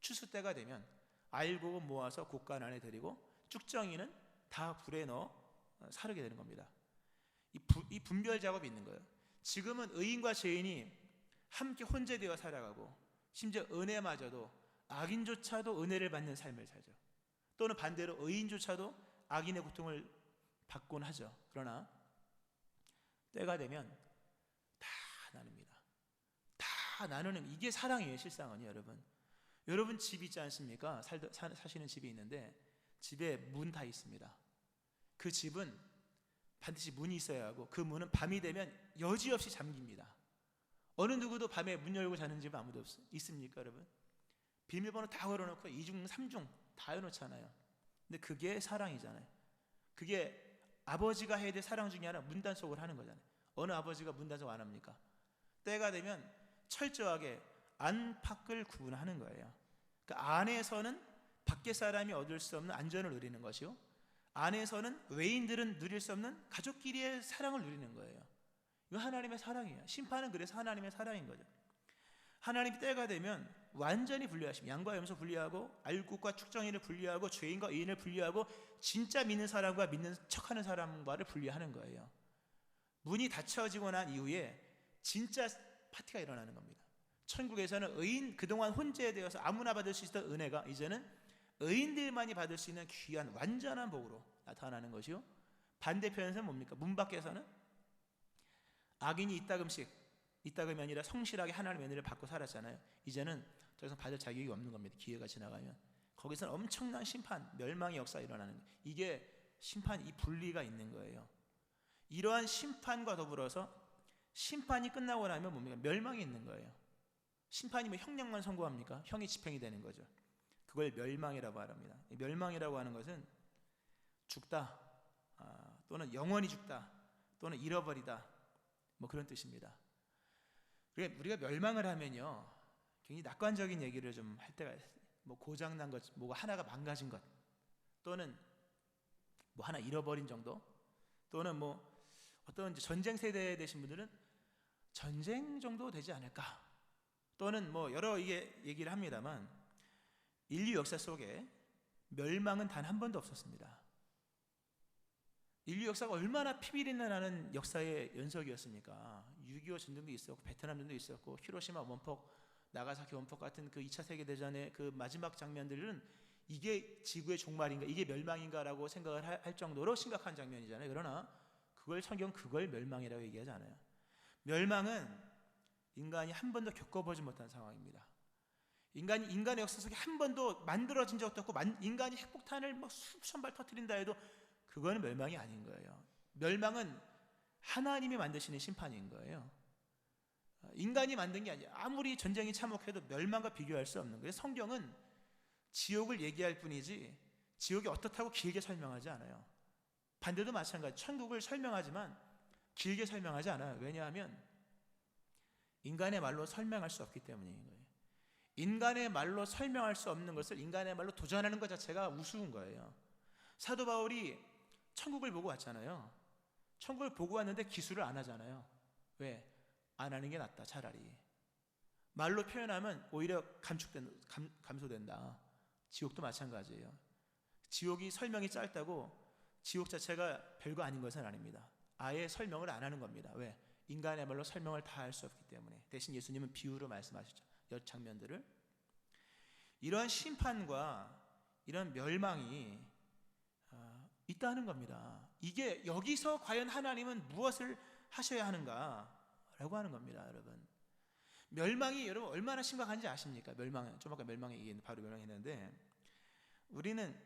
추수 때가 되면 알곡은 모아서 곡간 안에 들이고 쭉정이는 다 불에 넣어 사르게 되는 겁니다. 이 분별 작업이 있는 거예요. 지금은 의인과 죄인이 함께 혼재되어 살아가고 심지어 은혜마저도 악인조차도 은혜를 받는 삶을 살죠. 또는 반대로 의인조차도 악인의 고통을 받곤 하죠. 그러나 때가 되면 다 나눕니다. 다 나누는 이게 사랑이에요. 실상은요. 여러분 집 있지 않습니까? 사시는 집이 있는데 집에 문 다 있습니다. 그 집은 반드시 문이 있어야 하고 그 문은 밤이 되면 여지없이 잠깁니다. 어느 누구도 밤에 문 열고 자는 집은 아무도 있습니까 여러분? 비밀번호 다 걸어놓고 2중 3중 다 해놓잖아요. 근데 그게 사랑이잖아요. 그게 아버지가 해야 될 사랑 중에 하나 문단속을 하는 거잖아요. 어느 아버지가 문단속 안 합니까? 때가 되면 철저하게 안팎을 구분하는 거예요. 그 안에서는 밖에 사람이 얻을 수 없는 안전을 누리는 것이요, 안에서는 외인들은 누릴 수 없는 가족끼리의 사랑을 누리는 거예요. 이거 하나님의 사랑이에요. 심판은 그래서 하나님의 사랑인 거죠. 하나님 때가 되면 완전히 분리하십니다. 양과 염소 분리하고 알곡과 축정이를 분리하고 죄인과 의인을 분리하고 진짜 믿는 사람과 믿는 척하는 사람과를 분리하는 거예요. 문이 닫혀지고 난 이후에 진짜 파티가 일어나는 겁니다. 천국에서는 의인, 그동안 혼재되어서 아무나 받을 수 있었던 은혜가 이제는 의인들만이 받을 수 있는 귀한 완전한 복으로 나타나는 것이요, 반대편에서는 뭡니까? 문 밖에서는 악인이 이따금이 아니라 성실하게 하나님의 은혜를 받고 살았잖아요. 이제는 더 이상 받을 자격이 없는 겁니다. 기회가 지나가면 거기서는 엄청난 심판, 멸망의 역사가 일어나는 거예요. 이게 심판, 이 분리가 있는 거예요. 이러한 심판과 더불어서 심판이 끝나고 나면 뭡니까? 멸망이 있는 거예요. 심판이 뭐 형량만 선고합니까? 형이 집행이 되는 거죠. 그걸 멸망이라고 말합니다. 멸망이라고 하는 것은 죽다, 또는 영원히 죽다, 또는 잃어버리다, 뭐 그런 뜻입니다. 우리가 멸망을 하면요, 굉장히 낙관적인 얘기를 좀 할 때가 있어요. 뭐 고장난 것, 뭐가 하나가 망가진 것, 또는 뭐 하나 잃어버린 정도, 또는 뭐 어떤 전쟁 세대에 되신 분들은 전쟁 정도 되지 않을까, 또는 뭐 여러 얘기를 합니다만 인류 역사 속에 멸망은 단 한 번도 없었습니다. 인류 역사가 얼마나 피비린내 나는 역사의 연속이었습니까? 6.25 전쟁도 있었고 베트남 전도 있었고 히로시마 원폭, 나가사키 원폭 같은 그 2차 세계대전의 그 마지막 장면들은 이게 지구의 종말인가, 이게 멸망인가라고 생각을 할 정도로 심각한 장면이잖아요. 그러나 성경 그걸 멸망이라고 얘기하지 않아요. 멸망은 인간이 한 번도 겪어보지 못한 상황입니다. 인간의 역사 속에 한 번도 만들어진 적도 없고 인간이 핵폭탄을 막 수천 발 터뜨린다 해도 그거는 멸망이 아닌 거예요. 멸망은 하나님이 만드시는 심판인 거예요. 인간이 만든 게 아니에요. 아무리 전쟁이 참혹해도 멸망과 비교할 수 없는 거예요. 성경은 지옥을 얘기할 뿐이지 지옥이 어떻다고 길게 설명하지 않아요. 반대도 마찬가지. 천국을 설명하지만 길게 설명하지 않아요. 왜냐하면 인간의 말로 설명할 수 없기 때문인 거예요. 인간의 말로 설명할 수 없는 것을 인간의 말로 도전하는 것 자체가 우스운 거예요. 사도 바울이 천국을 보고 왔잖아요. 천국을 보고 왔는데 기술을 안 하잖아요. 왜? 안 하는 게 낫다. 차라리 말로 표현하면 오히려 감소된다. 지옥도 마찬가지예요. 지옥이 설명이 짧다고 지옥 자체가 별거 아닌 것은 아닙니다. 아예 설명을 안 하는 겁니다. 왜? 인간의 말로 설명을 다 할 수 없기 때문에. 대신 예수님은 비유로 말씀하시죠. 여 장면들을. 이러한 심판과 이런 멸망이 있다는 겁니다. 이게 여기서 과연 하나님은 무엇을 하셔야 하는가라고 하는 겁니다, 여러분. 멸망이 여러분 얼마나 심각한지 아십니까? 좀 아까 멸망의 얘기 바로 멸망했는데, 우리는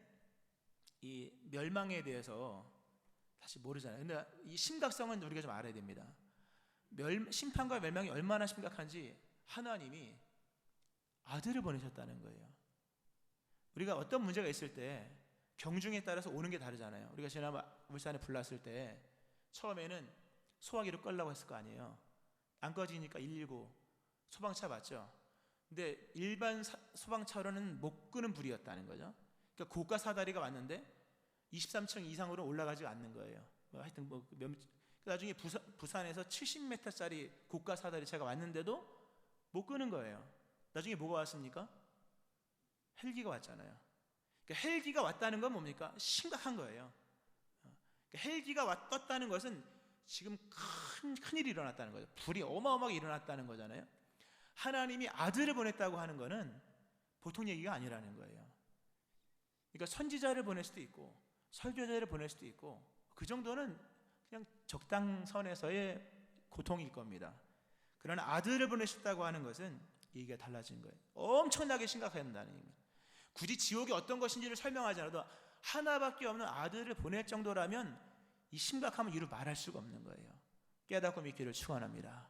이 멸망에 대해서 사실 모르잖아요. 근데 이 심각성은 우리가 좀 알아야 됩니다. 심판과 멸망이 얼마나 심각한지 하나님이 아들을 보내셨다는 거예요. 우리가 어떤 문제가 있을 때 경중에 따라서 오는 게 다르잖아요. 우리가 지난번 울산에 불 났을 때 처음에는 소화기로 끌려고 했을 거 아니에요. 안 꺼지니까 119 소방차 맞죠? 근데 일반 소방차로는 못 끄는 불이었다는 거죠. 그러니까 고가 사다리가 왔는데 23층 이상으로 올라가지 않는 거예요. 하여튼 나중에 부산에서 70m짜리 고가 사다리차가 왔는데도 못 끄는 거예요. 나중에 뭐가 왔습니까? 헬기가 왔잖아요. 그러니까 헬기가 왔다는 건 뭡니까? 심각한 거예요. 그러니까 헬기가 떴다는 것은 지금 큰일이 일어났다는 거죠. 불이 어마어마하게 일어났다는 거잖아요. 하나님이 아들을 보냈다고 하는 것은 보통 얘기가 아니라는 거예요. 그러니까 선지자를 보낼 수도 있고 설교자를 보낼 수도 있고 그 정도는 그냥 적당선에서의 고통일 겁니다. 그러나 아들을 보내셨다고 하는 것은 얘기가 달라진 거예요. 엄청나게 심각하다는 얘기입니다. 굳이 지옥이 어떤 것인지를 설명하지 않아도 하나밖에 없는 아들을 보낼 정도라면 이 심각함을 이루 말할 수가 없는 거예요. 깨닫고 믿기를 축원합니다.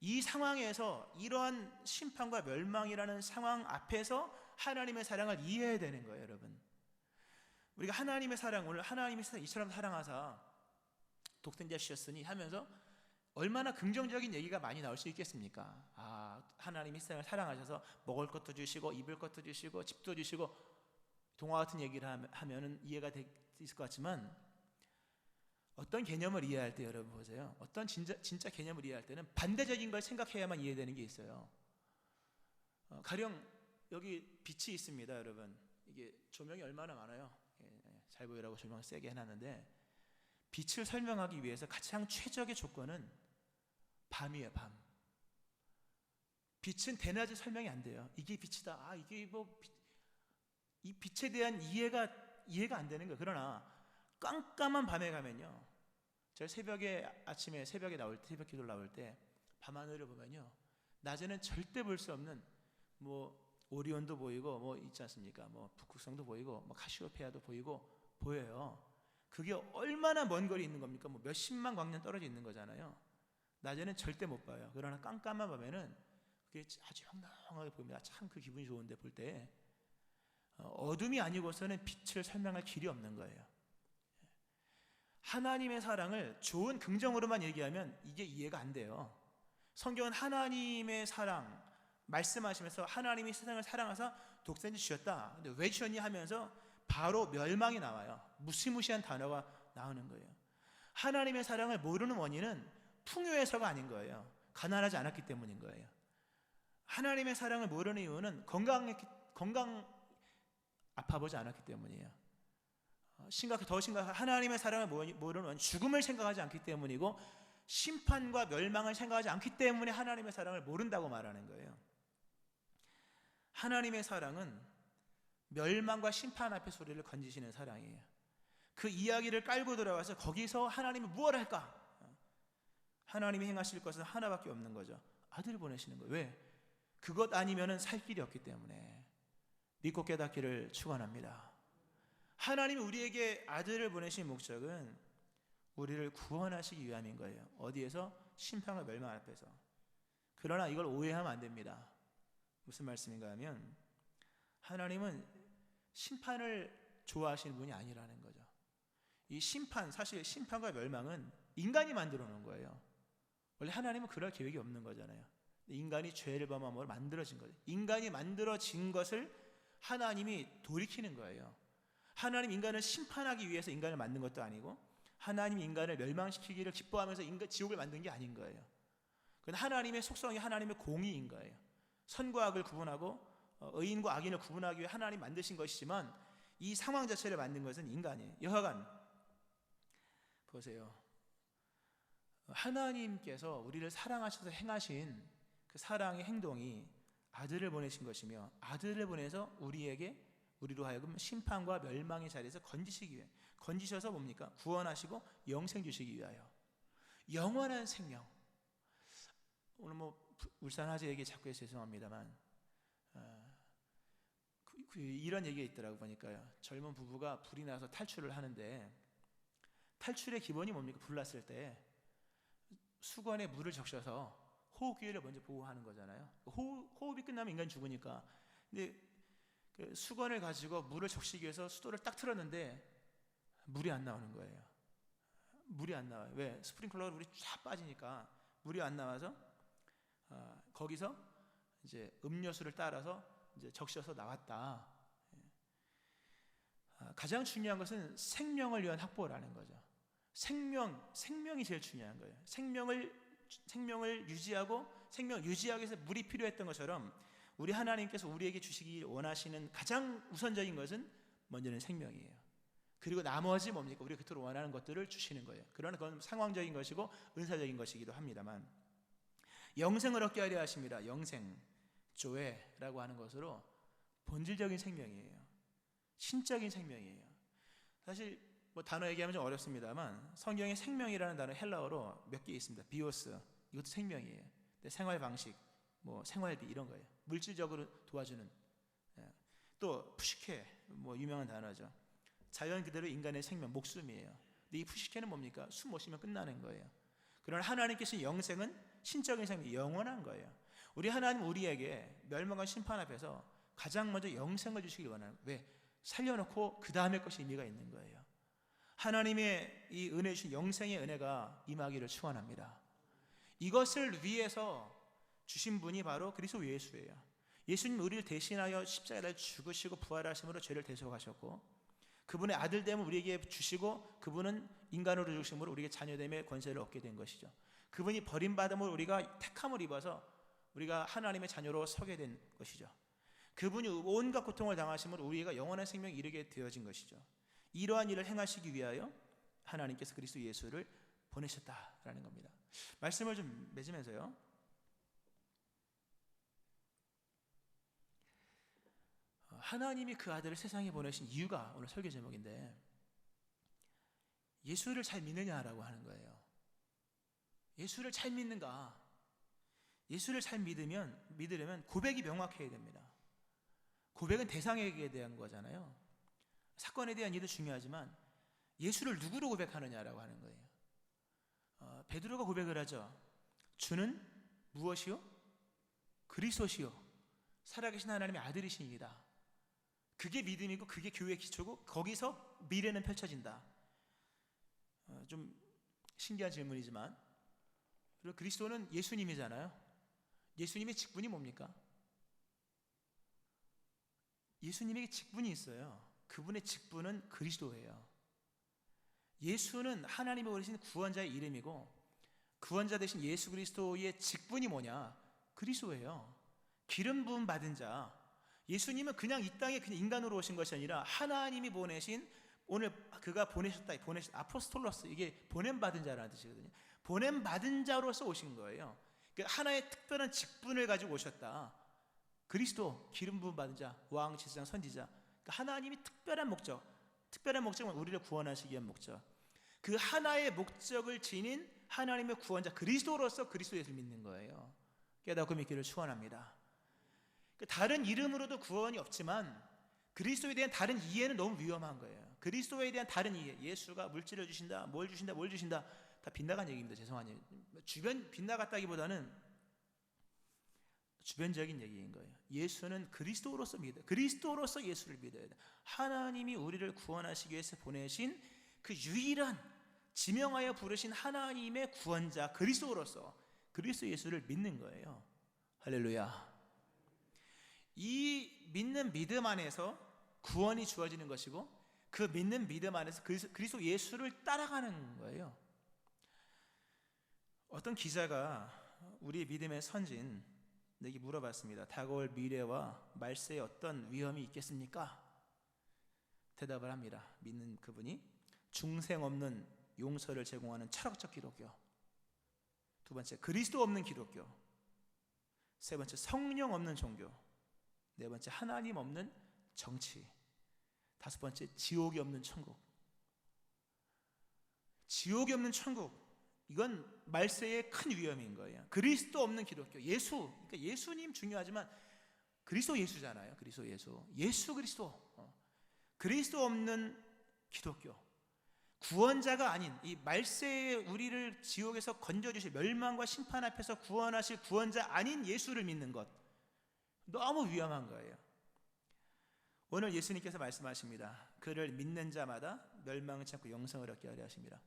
이 상황에서 이러한 심판과 멸망이라는 상황 앞에서 하나님의 사랑을 이해해야 되는 거예요, 여러분. 우리가 하나님의 사랑, 오늘 하나님이 이처럼 사랑하사 독생자 주셨으니 하면서 얼마나 긍정적인 얘기가 많이 나올 수 있겠습니까? 하나님이 세상을 사랑하셔서 먹을 것도 주시고 입을 것도 주시고 집도 주시고 동화 같은 얘기를 하면은 이해가 있을 것 같지만 어떤 개념을 이해할 때 여러분 보세요. 어떤 진짜 개념을 이해할 때는 반대적인 걸 생각해야만 이해되는 게 있어요. 가령 여기 빛이 있습니다, 여러분. 이게 조명이 얼마나 많아요. 잘 보이라고 조명을 세게 해놨는데 빛을 설명하기 위해서 가장 최적의 조건은 밤이에요. 밤. 빛은 대낮에 설명이 안 돼요. 이게 빛이다. 이게 이 빛에 대한 이해가 안 되는 거예요. 그러나 깜깜한 밤에 가면요. 제가 아침에 새벽에 나올 때, 새벽 기도를 나올 때 밤하늘을 보면요. 낮에는 절대 볼 수 없는 오리온도 보이고 있지 않습니까? 북극성도 보이고 카시오페아도 보여요. 그게 얼마나 먼 거리 있는 겁니까? 몇십만 광년 떨어져 있는 거잖아요. 낮에는 절대 못 봐요. 그러나 깜깜한 밤에는 그게 아주 형랑하게 보입니다. 참 그 기분이 좋은데 볼 때 어둠이 아니고서는 빛을 설명할 길이 없는 거예요. 하나님의 사랑을 좋은 긍정으로만 얘기하면 이게 이해가 안 돼요. 성경은 하나님의 사랑 말씀하시면서 하나님이 세상을 사랑하사 독생자 주셨다. 근데 왜 주셨니 하면서 바로 멸망이 나와요. 무시무시한 단어가 나오는 거예요. 하나님의 사랑을 모르는 원인은 풍요해서가 아닌 거예요. 가난하지 않았기 때문인 거예요. 하나님의 사랑을 모르는 이유는 건강 아파보지 않았기 때문이에요. 더 심각한 하나님의 사랑을 모르는 원인, 죽음을 생각하지 않기 때문이고 심판과 멸망을 생각하지 않기 때문에 하나님의 사랑을 모른다고 말하는 거예요. 하나님의 사랑은 멸망과 심판 앞에 소리를 건지시는 사랑이에요. 그 이야기를 깔고 들어가서 거기서 하나님이 무엇을 할까? 하나님이 행하실 것은 하나밖에 없는 거죠. 아들을 보내시는 거예요. 왜? 그것 아니면은 살 길이 없기 때문에. 믿고 깨닫기를 축원합니다. 하나님이 우리에게 아들을 보내신 목적은 우리를 구원하시기 위함인 거예요. 어디에서? 심판과 멸망 앞에서. 그러나 이걸 오해하면 안 됩니다. 무슨 말씀인가 하면 하나님은 심판을 좋아하시는 분이 아니라는 거죠. 이 심판, 사실 심판과 멸망은 인간이 만들어 놓은 거예요. 원래 하나님은 그럴 계획이 없는 거잖아요. 인간이 죄를 범함으로 만들어진 거예요. 인간이 만들어진 것을 하나님이 돌이키는 거예요. 하나님 인간을 심판하기 위해서 인간을 만든 것도 아니고 하나님 인간을 멸망시키기를 기뻐하면서 지옥을 만든 게 아닌 거예요. 그건 하나님의 속성이 하나님의 공의인 거예요. 선과 악을 구분하고 의인과 악인을 구분하기 위해 하나님 만드신 것이지만 이 상황 자체를 만든 것은 인간이에요. 여하간 보세요. 하나님께서 우리를 사랑하셔서 행하신 그 사랑의 행동이 아들을 보내신 것이며 아들을 보내서 우리로 하여금 심판과 멸망의 자리에서 건지시기 위해 건지셔서 뭡니까? 구원하시고 영생 주시기 위하여 영원한 생명. 오늘 울산 화재 얘기 자꾸 해서 죄송합니다만 이런 얘기가 있더라고 보니까요. 젊은 부부가 불이 나서 탈출을 하는데 탈출의 기본이 뭡니까? 불 났을 때 수건에 물을 적셔서 호흡 기회를 먼저 보호하는 거잖아요. 호흡이 끝나면 인간이 죽으니까. 근데 그 수건을 가지고 물을 적시기 위해서 수도를 딱 틀었는데 물이 안 나오는 거예요. 물이 안 나와요. 왜? 스프링클러로 물이 쫙 빠지니까 물이 안 나와서 거기서 이제 음료수를 따라서 이제 적셔서 나왔다. 가장 중요한 것은 생명을 위한 확보라는 거죠. 생명이 제일 중요한 거예요. 생명을 유지하고 생명을 유지하기 위해서 물이 필요했던 것처럼 우리 하나님께서 우리에게 주시기 원하시는 가장 우선적인 것은 먼저는 생명이에요. 그리고 나머지 뭡니까? 우리가 그토록 원하는 것들을 주시는 거예요. 그러나 그건 상황적인 것이고 은사적인 것이기도 합니다만 영생을 얻게 하려 하십니다. 영생, 조회라고 하는 것으로 본질적인 생명이에요. 신적인 생명이에요. 사실 단어 얘기하면 좀 어렵습니다만 성경에 생명이라는 단어 헬라어로 몇 개 있습니다. 비오스, 이것도 생명이에요. 생활 방식, 생활비 이런 거예요. 물질적으로 도와주는. 또 푸시케, 유명한 단어죠. 자연 그대로 인간의 생명, 목숨이에요. 근데 이 푸시케는 뭡니까? 숨 못 쉬면 끝나는 거예요. 그러나 하나님께서 영생은 신적인 생명, 영원한 거예요. 우리 하나님 우리에게 멸망과 심판 앞에서 가장 먼저 영생을 주시길 원하는 거예요. 왜? 살려놓고 그 다음에 것이 의미가 있는 거예요. 하나님의 이 은혜 주신 영생의 은혜가 임하기를 축원합니다. 이것을 위해서 주신 분이 바로 그리스도 예수예요. 예수님 우리를 대신하여 십자가에 달려 죽으시고 부활하심으로 죄를 대속하셨고 그분의 아들됨을 우리에게 주시고 그분은 인간으로 죽으심으로 우리에게 자녀됨의 권세를 얻게 된 것이죠. 그분이 버림받음으로 우리가 택함을 입어서 우리가 하나님의 자녀로 서게 된 것이죠. 그분이 온갖 고통을 당하심으로 우리가 영원한 생명에 이르게 되어진 것이죠. 이러한 일을 행하시기 위하여 하나님께서 그리스도 예수를 보내셨다라는 겁니다. 말씀을 좀 맺으면서요. 하나님이 그 아들을 세상에 보내신 이유가 오늘 설교 제목인데 예수를 잘 믿느냐라고 하는 거예요. 예수를 잘 믿는가? 예수를 잘 믿으려면 고백이 명확해야 됩니다. 고백은 대상에게 대한 거잖아요. 사건에 대한 일도 중요하지만 예수를 누구로 고백하느냐라고 하는 거예요. 베드로가 고백을 하죠. 주는 무엇이요? 그리스도시요 살아계신 하나님의 아들이시니이다. 그게 믿음이고 그게 교회의 기초고 거기서 미래는 펼쳐진다. 좀 신기한 질문이지만 그리스도는 예수님이잖아요. 예수님의 직분이 뭡니까? 예수님에게 직분이 있어요. 그분의 직분은 그리스도예요. 예수는 하나님이 보내신 구원자의 이름이고 구원자 되신 예수 그리스도의 직분이 뭐냐? 그리스도예요. 기름 부음 받은 자. 예수님은 그냥 이 땅에 그냥 인간으로 오신 것이 아니라 하나님이 보내신 오늘 그가 보내신 아포스톨로스 이게 보냄받은 자라는 뜻이거든요. 보냄받은 자로서 오신 거예요. 그러니까 하나의 특별한 직분을 가지고 오셨다. 그리스도 기름 부음 받은 자, 왕, 제사장, 선지자. 그러니까 하나님이 특별한 목적은 우리를 구원하시기 위한 목적. 그 하나의 목적을 지닌 하나님의 구원자 그리스도로서 그리스도 예수를 믿는 거예요. 깨닫고 믿기를 축원합니다. 다른 이름으로도 구원이 없지만 그리스도에 대한 다른 이해는 너무 위험한 거예요. 그리스도에 대한 다른 이해, 예수가 물질을 주신다, 뭘 주신다, 뭘 주신다, 다 빗나간 얘기입니다. 죄송한 얘기. 주변 빗나갔다기보다는 주변적인 얘기인 거예요. 예수는 그리스도로서 믿어요. 그리스도로서 예수를 믿어야 돼. 하나님이 우리를 구원하시기 위해서 보내신 그 유일한 지명하여 부르신 하나님의 구원자 그리스도로서 그리스도 예수를 믿는 거예요. 할렐루야. 이 믿는 믿음 안에서 구원이 주어지는 것이고 그 믿는 믿음 안에서 그리스도 예수를 따라가는 거예요. 어떤 기자가 우리 믿음의 선진에게 물어봤습니다. 다가올 미래와 말세에 어떤 위험이 있겠습니까? 대답을 합니다. 믿는 그분이 중생 없는 용서를 제공하는 철학적 기독교, 두 번째 그리스도 없는 기독교, 세 번째 성령 없는 종교, 네 번째 하나님 없는 정치, 다섯 번째 지옥이 없는 천국. 지옥이 없는 천국, 이건 말세의 큰 위험인 거예요. 그리스도 없는 기독교, 예수, 그러니까 예수님 중요하지만 그리스도 예수잖아요. 그리스도 예수 그리스도, 그리스도 없는 기독교, 구원자가 아닌 이 말세에 우리를 지옥에서 건져주실, 멸망과 심판 앞에서 구원하실 구원자 아닌 예수를 믿는 것, 너무 위험한 거예요. 오늘 예수님께서 말씀하십니다. 그를 믿는 자마다 멸망치 않고 영생을 얻게 하려 하십니다.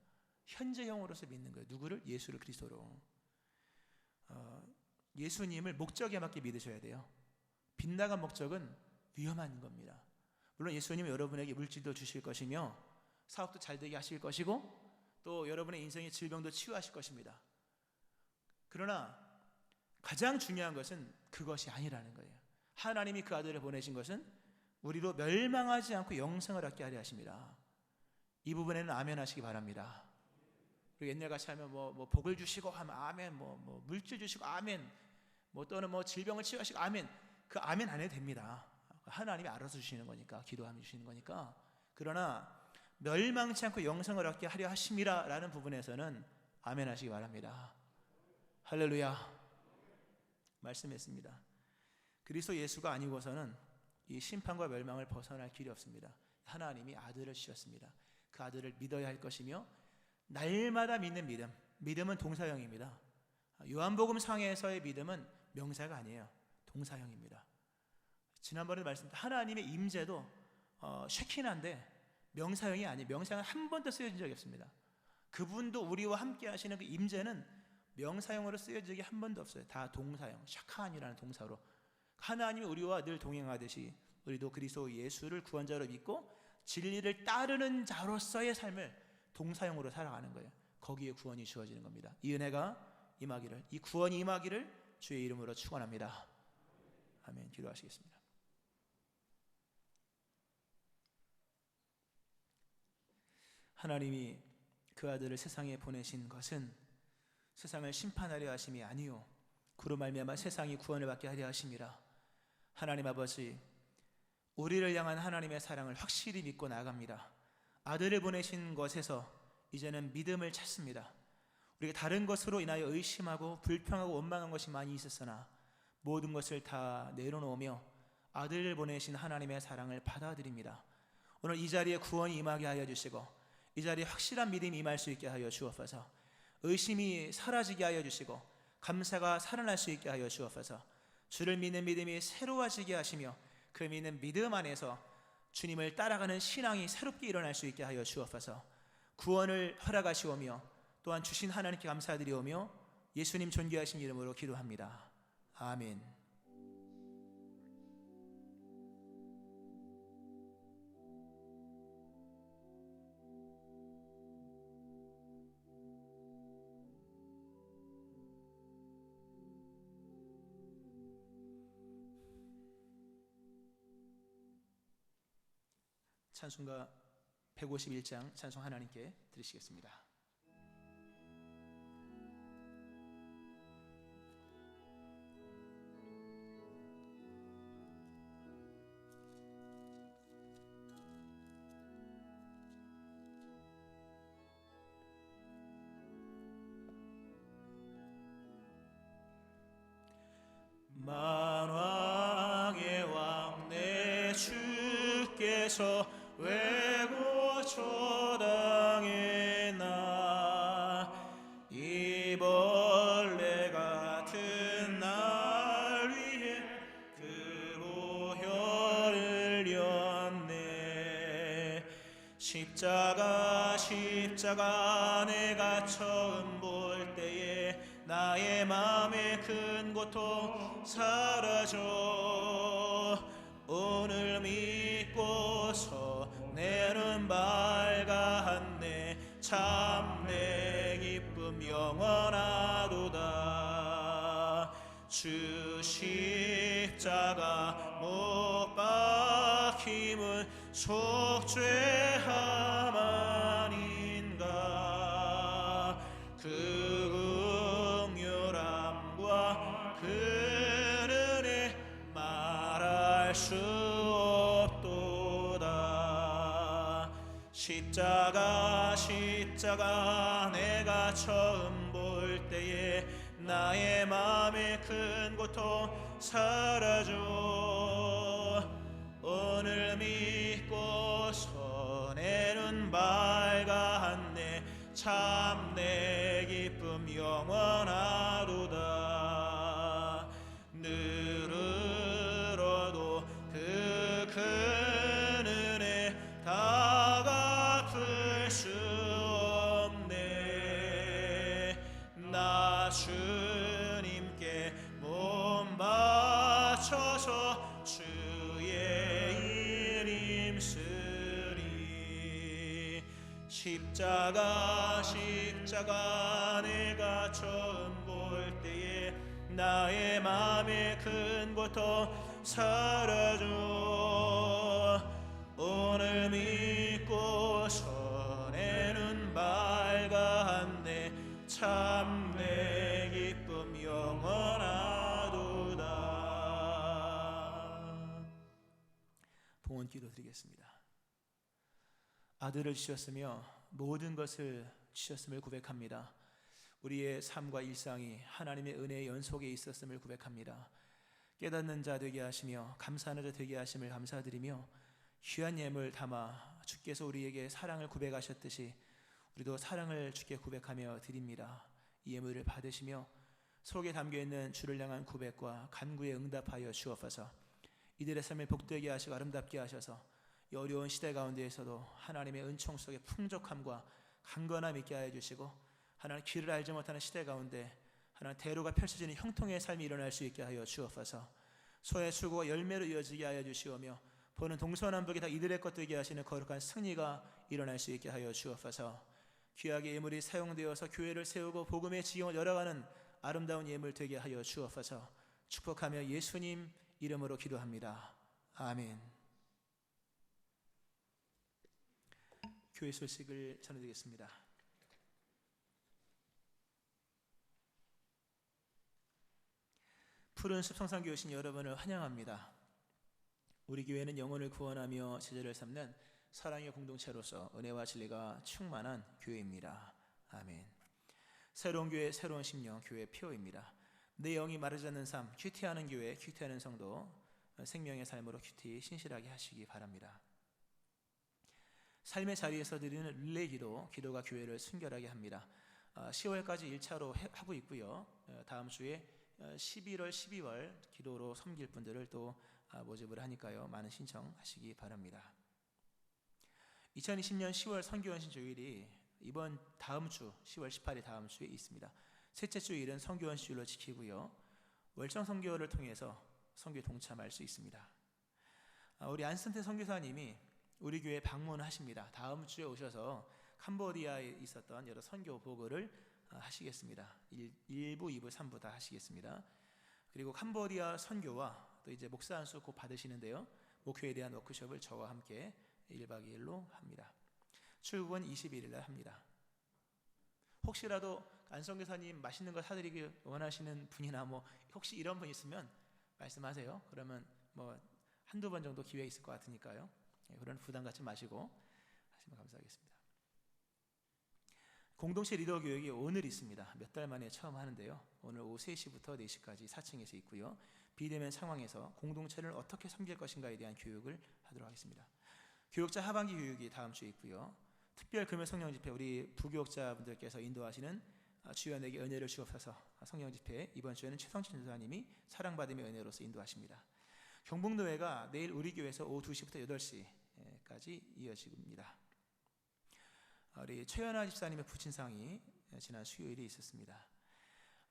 현재형으로서 믿는 거예요. 누구를? 예수를 그리스도로. 예수님을 목적에 맞게 믿으셔야 돼요. 빗나간 목적은 위험한 겁니다. 물론 예수님은 여러분에게 물질도 주실 것이며 사업도 잘 되게 하실 것이고 또 여러분의 인생의 질병도 치유하실 것입니다. 그러나 가장 중요한 것은 그것이 아니라는 거예요. 하나님이 그 아들을 보내신 것은 우리로 멸망하지 않고 영생을 얻게 하려 하십니다. 이 부분에는 아멘 하시기 바랍니다. 그리고 옛날같이 하면 뭐 복을 주시고 하면 아멘, 뭐 물질 주시고 아멘, 또는 질병을 치유하시고 아멘, 그 아멘 안 해도 됩니다. 하나님이 알아서 주시는 거니까, 기도하면 주시는 거니까. 그러나 멸망치 않고 영생을 얻게 하려 하심이라 라는 부분에서는 아멘 하시기 바랍니다. 할렐루야. 말씀했습니다. 그리스도 예수가 아니고서는 이 심판과 멸망을 벗어날 길이 없습니다. 하나님이 아들을 주셨습니다. 그 아들을 믿어야 할 것이며 날마다 믿는 믿음, 믿음은 동사형입니다. 요한복음 상에서의 믿음은 명사가 아니에요. 동사형입니다. 지난번에 말씀드린 하나님의 임재도 쉐키나인데 명사형이 아니에요. 명사형은 한 번도 쓰여진 적이 없습니다. 그분도 우리와 함께 하시는 그 임재는 명사형으로 쓰여진 적이 한 번도 없어요. 다 동사형, 샤칸이라는 동사로. 하나님이 우리와 늘 동행하듯이 우리도 그리스도 예수를 구원자로 믿고 진리를 따르는 자로서의 삶을 동사형으로 살아가는 거예요. 거기에 구원이 주어지는 겁니다. 이 은혜가 임하기를, 이 구원이 임하기를 주의 이름으로 축원합니다. 아멘. 기도하시겠습니다. 하나님이 그 아들을 세상에 보내신 것은 세상을 심판하려 하심이 아니요 그로 말미암아 세상이 구원을 받게 하려 하심이라. 하나님 아버지, 우리를 향한 하나님의 사랑을 확실히 믿고 나아갑니다. 아들을 보내신 것에서 이제는 믿음을 찾습니다. 우리가 다른 것으로 인하여 의심하고 불평하고 원망한 것이 많이 있었으나 모든 것을 다 내려놓으며 아들을 보내신 하나님의 사랑을 받아들입니다. 오늘 이 자리에 구원이 임하게 하여 주시고 이 자리에 확실한 믿음이 임할 수 있게 하여 주옵소서. 의심이 사라지게 하여 주시고 감사가 살아날 수 있게 하여 주옵소서. 주를 믿는 믿음이 새로워지게 하시며 그 믿는 믿음 안에서 주님을 따라가는 신앙이 새롭게 일어날 수 있게 하여 주옵소서. 구원을 허락하시오며 또한 주신 하나님께 감사드리오며 예수님 존귀하신 이름으로 기도합니다. 아멘. 찬송가 151장 찬송 하나님께 드리시겠습니다. 만왕의 왕 내 주 땅에서 왜고초당했나. 이 벌레 같은 날 위해 그 보혈을 흘렸네. 십자가 내가 처음 볼 때에 나의 마음의 큰 고통 사라져. 오늘 믿고서 내 눈 밝았네. 참 내 기쁨 영원하도다. 주 십자가 못 박힘은 속죄함 아닌가. 그 긍휼함과 그 은혜 말할 수 없도다. 십자가 내가 처음 볼 때에 나의 마음의 큰 고통 사라져. 오늘 믿고서 내 눈 밝았네. 참 내 기쁨 영원하도다. 늘으로도 그 큰 은혜 다 갚을 수 없네. 나 주님께 몸 바쳐서 주의 일 힘쓰리. 십자가 내가 처음 볼 때에 나의 마음의 큰 고통 사라져. 오늘 믿고서 내 눈 밝았네. 참 내 기쁨 영원하도다. 봉헌 기도 드리겠습니다. 아들을 주셨으며 모든 것을 주셨음을 고백합니다. 우리의 삶과 일상이 하나님의 은혜의 연속에 있었음을 고백합니다. 깨닫는 자 되게 하시며 감사하는 자 되게 하심을 감사드리며 귀한 예물 담아 주께서 우리에게 사랑을 고백하셨듯이 우리도 사랑을 주께 고백하며 드립니다. 이 예물을 받으시며 속에 담겨있는 주를 향한 고백과 간구에 응답하여 주옵소서. 이들의 삶을 복되게 하시고 아름답게 하셔서 이 어려운 시대 가운데에서도 하나님의 은총 속에 풍족함과 강건함 있게 하여 주시고, 하나님 길을 알지 못하는 시대 가운데 하나님 대로가 펼쳐지는 형통의 삶이 일어날 수 있게 하여 주옵소서. 소의 출고가 열매로 이어지게 하여 주시오며 보는 동서남북이 다 이들의 것 되게 하시는 거룩한 승리가 일어날 수 있게 하여 주옵소서. 귀하게 예물이 사용되어서 교회를 세우고 복음의 지경을 열어가는 아름다운 예물 되게 하여 주옵소서. 축복하며 예수님 이름으로 기도합니다. 아멘. 교회 소식을 전해드리겠습니다. 푸른숲 성산교회 오신 여러분을 환영합니다. 우리 교회는 영혼을 구원하며 제자를 삼는 사랑의 공동체로서 은혜와 진리가 충만한 교회입니다. 아멘. 새로운 교회, 새로운 심령, 교회 표어입니다. 내 영이 마르지 않는 삶, 큐티하는 교회, 큐티하는 성도, 생명의 삶으로 큐티 신실하게 하시기 바랍니다. 삶의 자리에서 드리는 릴레이 기도가 교회를 순결하게 합니다. 10월까지 1차로 하고 있고요. 다음 주에 11월, 12월 기도로 섬길 분들을 또 모집을 하니까요. 많은 신청하시기 바랍니다. 2020년 10월 선교원신 주일이 이번 다음 주 10월 18일 다음 주에 있습니다. 셋째 주일은 선교원신 주일로 지키고요. 월정 선교를 통해서 선교에 동참할 수 있습니다. 우리 안승태 선교사님이 우리 교회 방문하십니다. 다음 주에 오셔서 캄보디아에 있었던 여러 선교 보고를 하시겠습니다. 1부, 2부, 3부 다 하시겠습니다. 그리고 캄보디아 선교와 또 이제 목사 안수 곧 받으시는데요. 목회에 대한 워크숍을 저와 함께 1박 2일로 합니다. 출국은 21일 날 합니다. 혹시라도 안성교사님 맛있는 거 사드리기 원하시는 분이나 뭐 혹시 이런 분 있으면 말씀하세요. 그러면 뭐 한두 번 정도 기회 있을 것 같으니까요. 그런 부담 갖지 마시고 하시면 감사하겠습니다. 공동체 리더 교육이 오늘 있습니다. 몇 달 만에 처음 하는데요. 오늘 오후 3시부터 4시까지 4층에서 있고요. 비대면 상황에서 공동체를 어떻게 섬길 것인가에 대한 교육을 하도록 하겠습니다. 교육자 하반기 교육이 다음 주에 있고요. 특별 금요 성령 집회 우리 부교육자분들께서 인도하시는 주연에게 은혜를 주옵소서 성령 집회 이번 주에는 최성진 전도사님이 사랑받음의 은혜로서 인도하십니다. 경북노회가 내일 우리 교회에서 오후 2시부터 8시까지 이어집니다. 우리 최연아 집사님의 부친상이 지난 수요일에 있었습니다.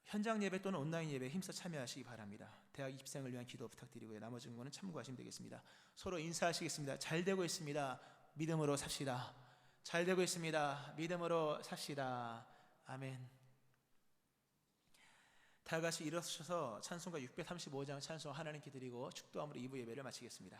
현장 예배 또는 온라인 예배에 힘써 참여하시기 바랍니다. 대학 입생을 위한 기도 부탁드리고요. 나머지 거는 참고하시면 되겠습니다. 서로 인사하시겠습니다. 잘 되고 있습니다. 믿음으로 삽시다. 잘 되고 있습니다. 믿음으로 삽시다. 아멘. 다 같이 일어서셔서 찬송가 635장 찬송 하나님께 드리고 축도함으로 2부 예배를 마치겠습니다.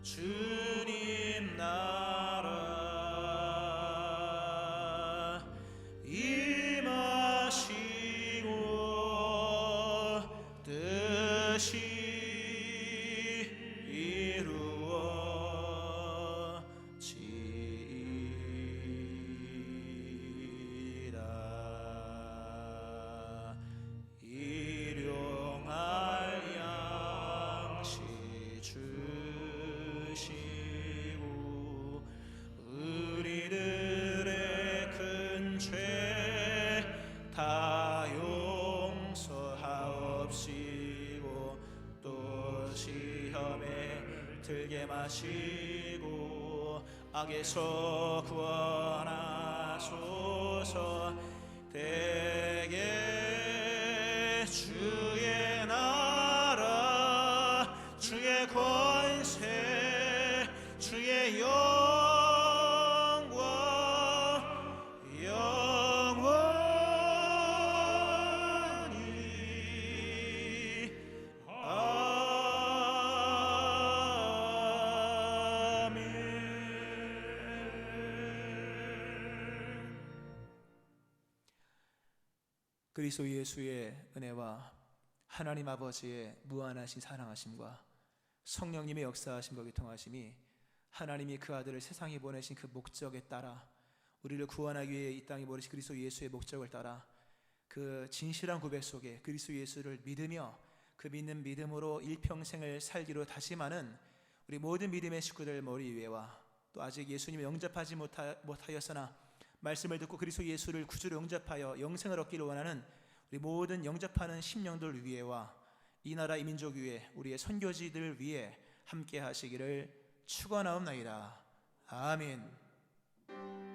주님 나라 임하시고 뜻이 이루어지리라. 일용할 양식 주시고 우리들의 큰 죄 다 용서하옵시고 또 시험에 들게 마시고 악에서 구원하소서. 대개 주의 나라 주의 권세 주의 영광 영원히 아멘. 그리스도 예수의 은혜와 하나님 아버지의 무한하신 사랑하심과 성령님의 역사하심과 교통하심이 하나님이 그 아들을 세상에 보내신 그 목적에 따라 우리를 구원하기 위해 이 땅에 보내신 그리스도 예수의 목적을 따라 그 진실한 고백 속에 그리스도 예수를 믿으며 그 믿는 믿음으로 일평생을 살기로 다짐하는 우리 모든 믿음의 식구들 머리 위에와 또 아직 예수님을 영접하지 못하였으나 말씀을 듣고 그리스도 예수를 구주로 영접하여 영생을 얻기를 원하는 우리 모든 영접하는 심령들 위에와 이 나라 이 민족 위에 우리의 선교지들 위에 함께 하시기를 축원하옵나이다. 아멘.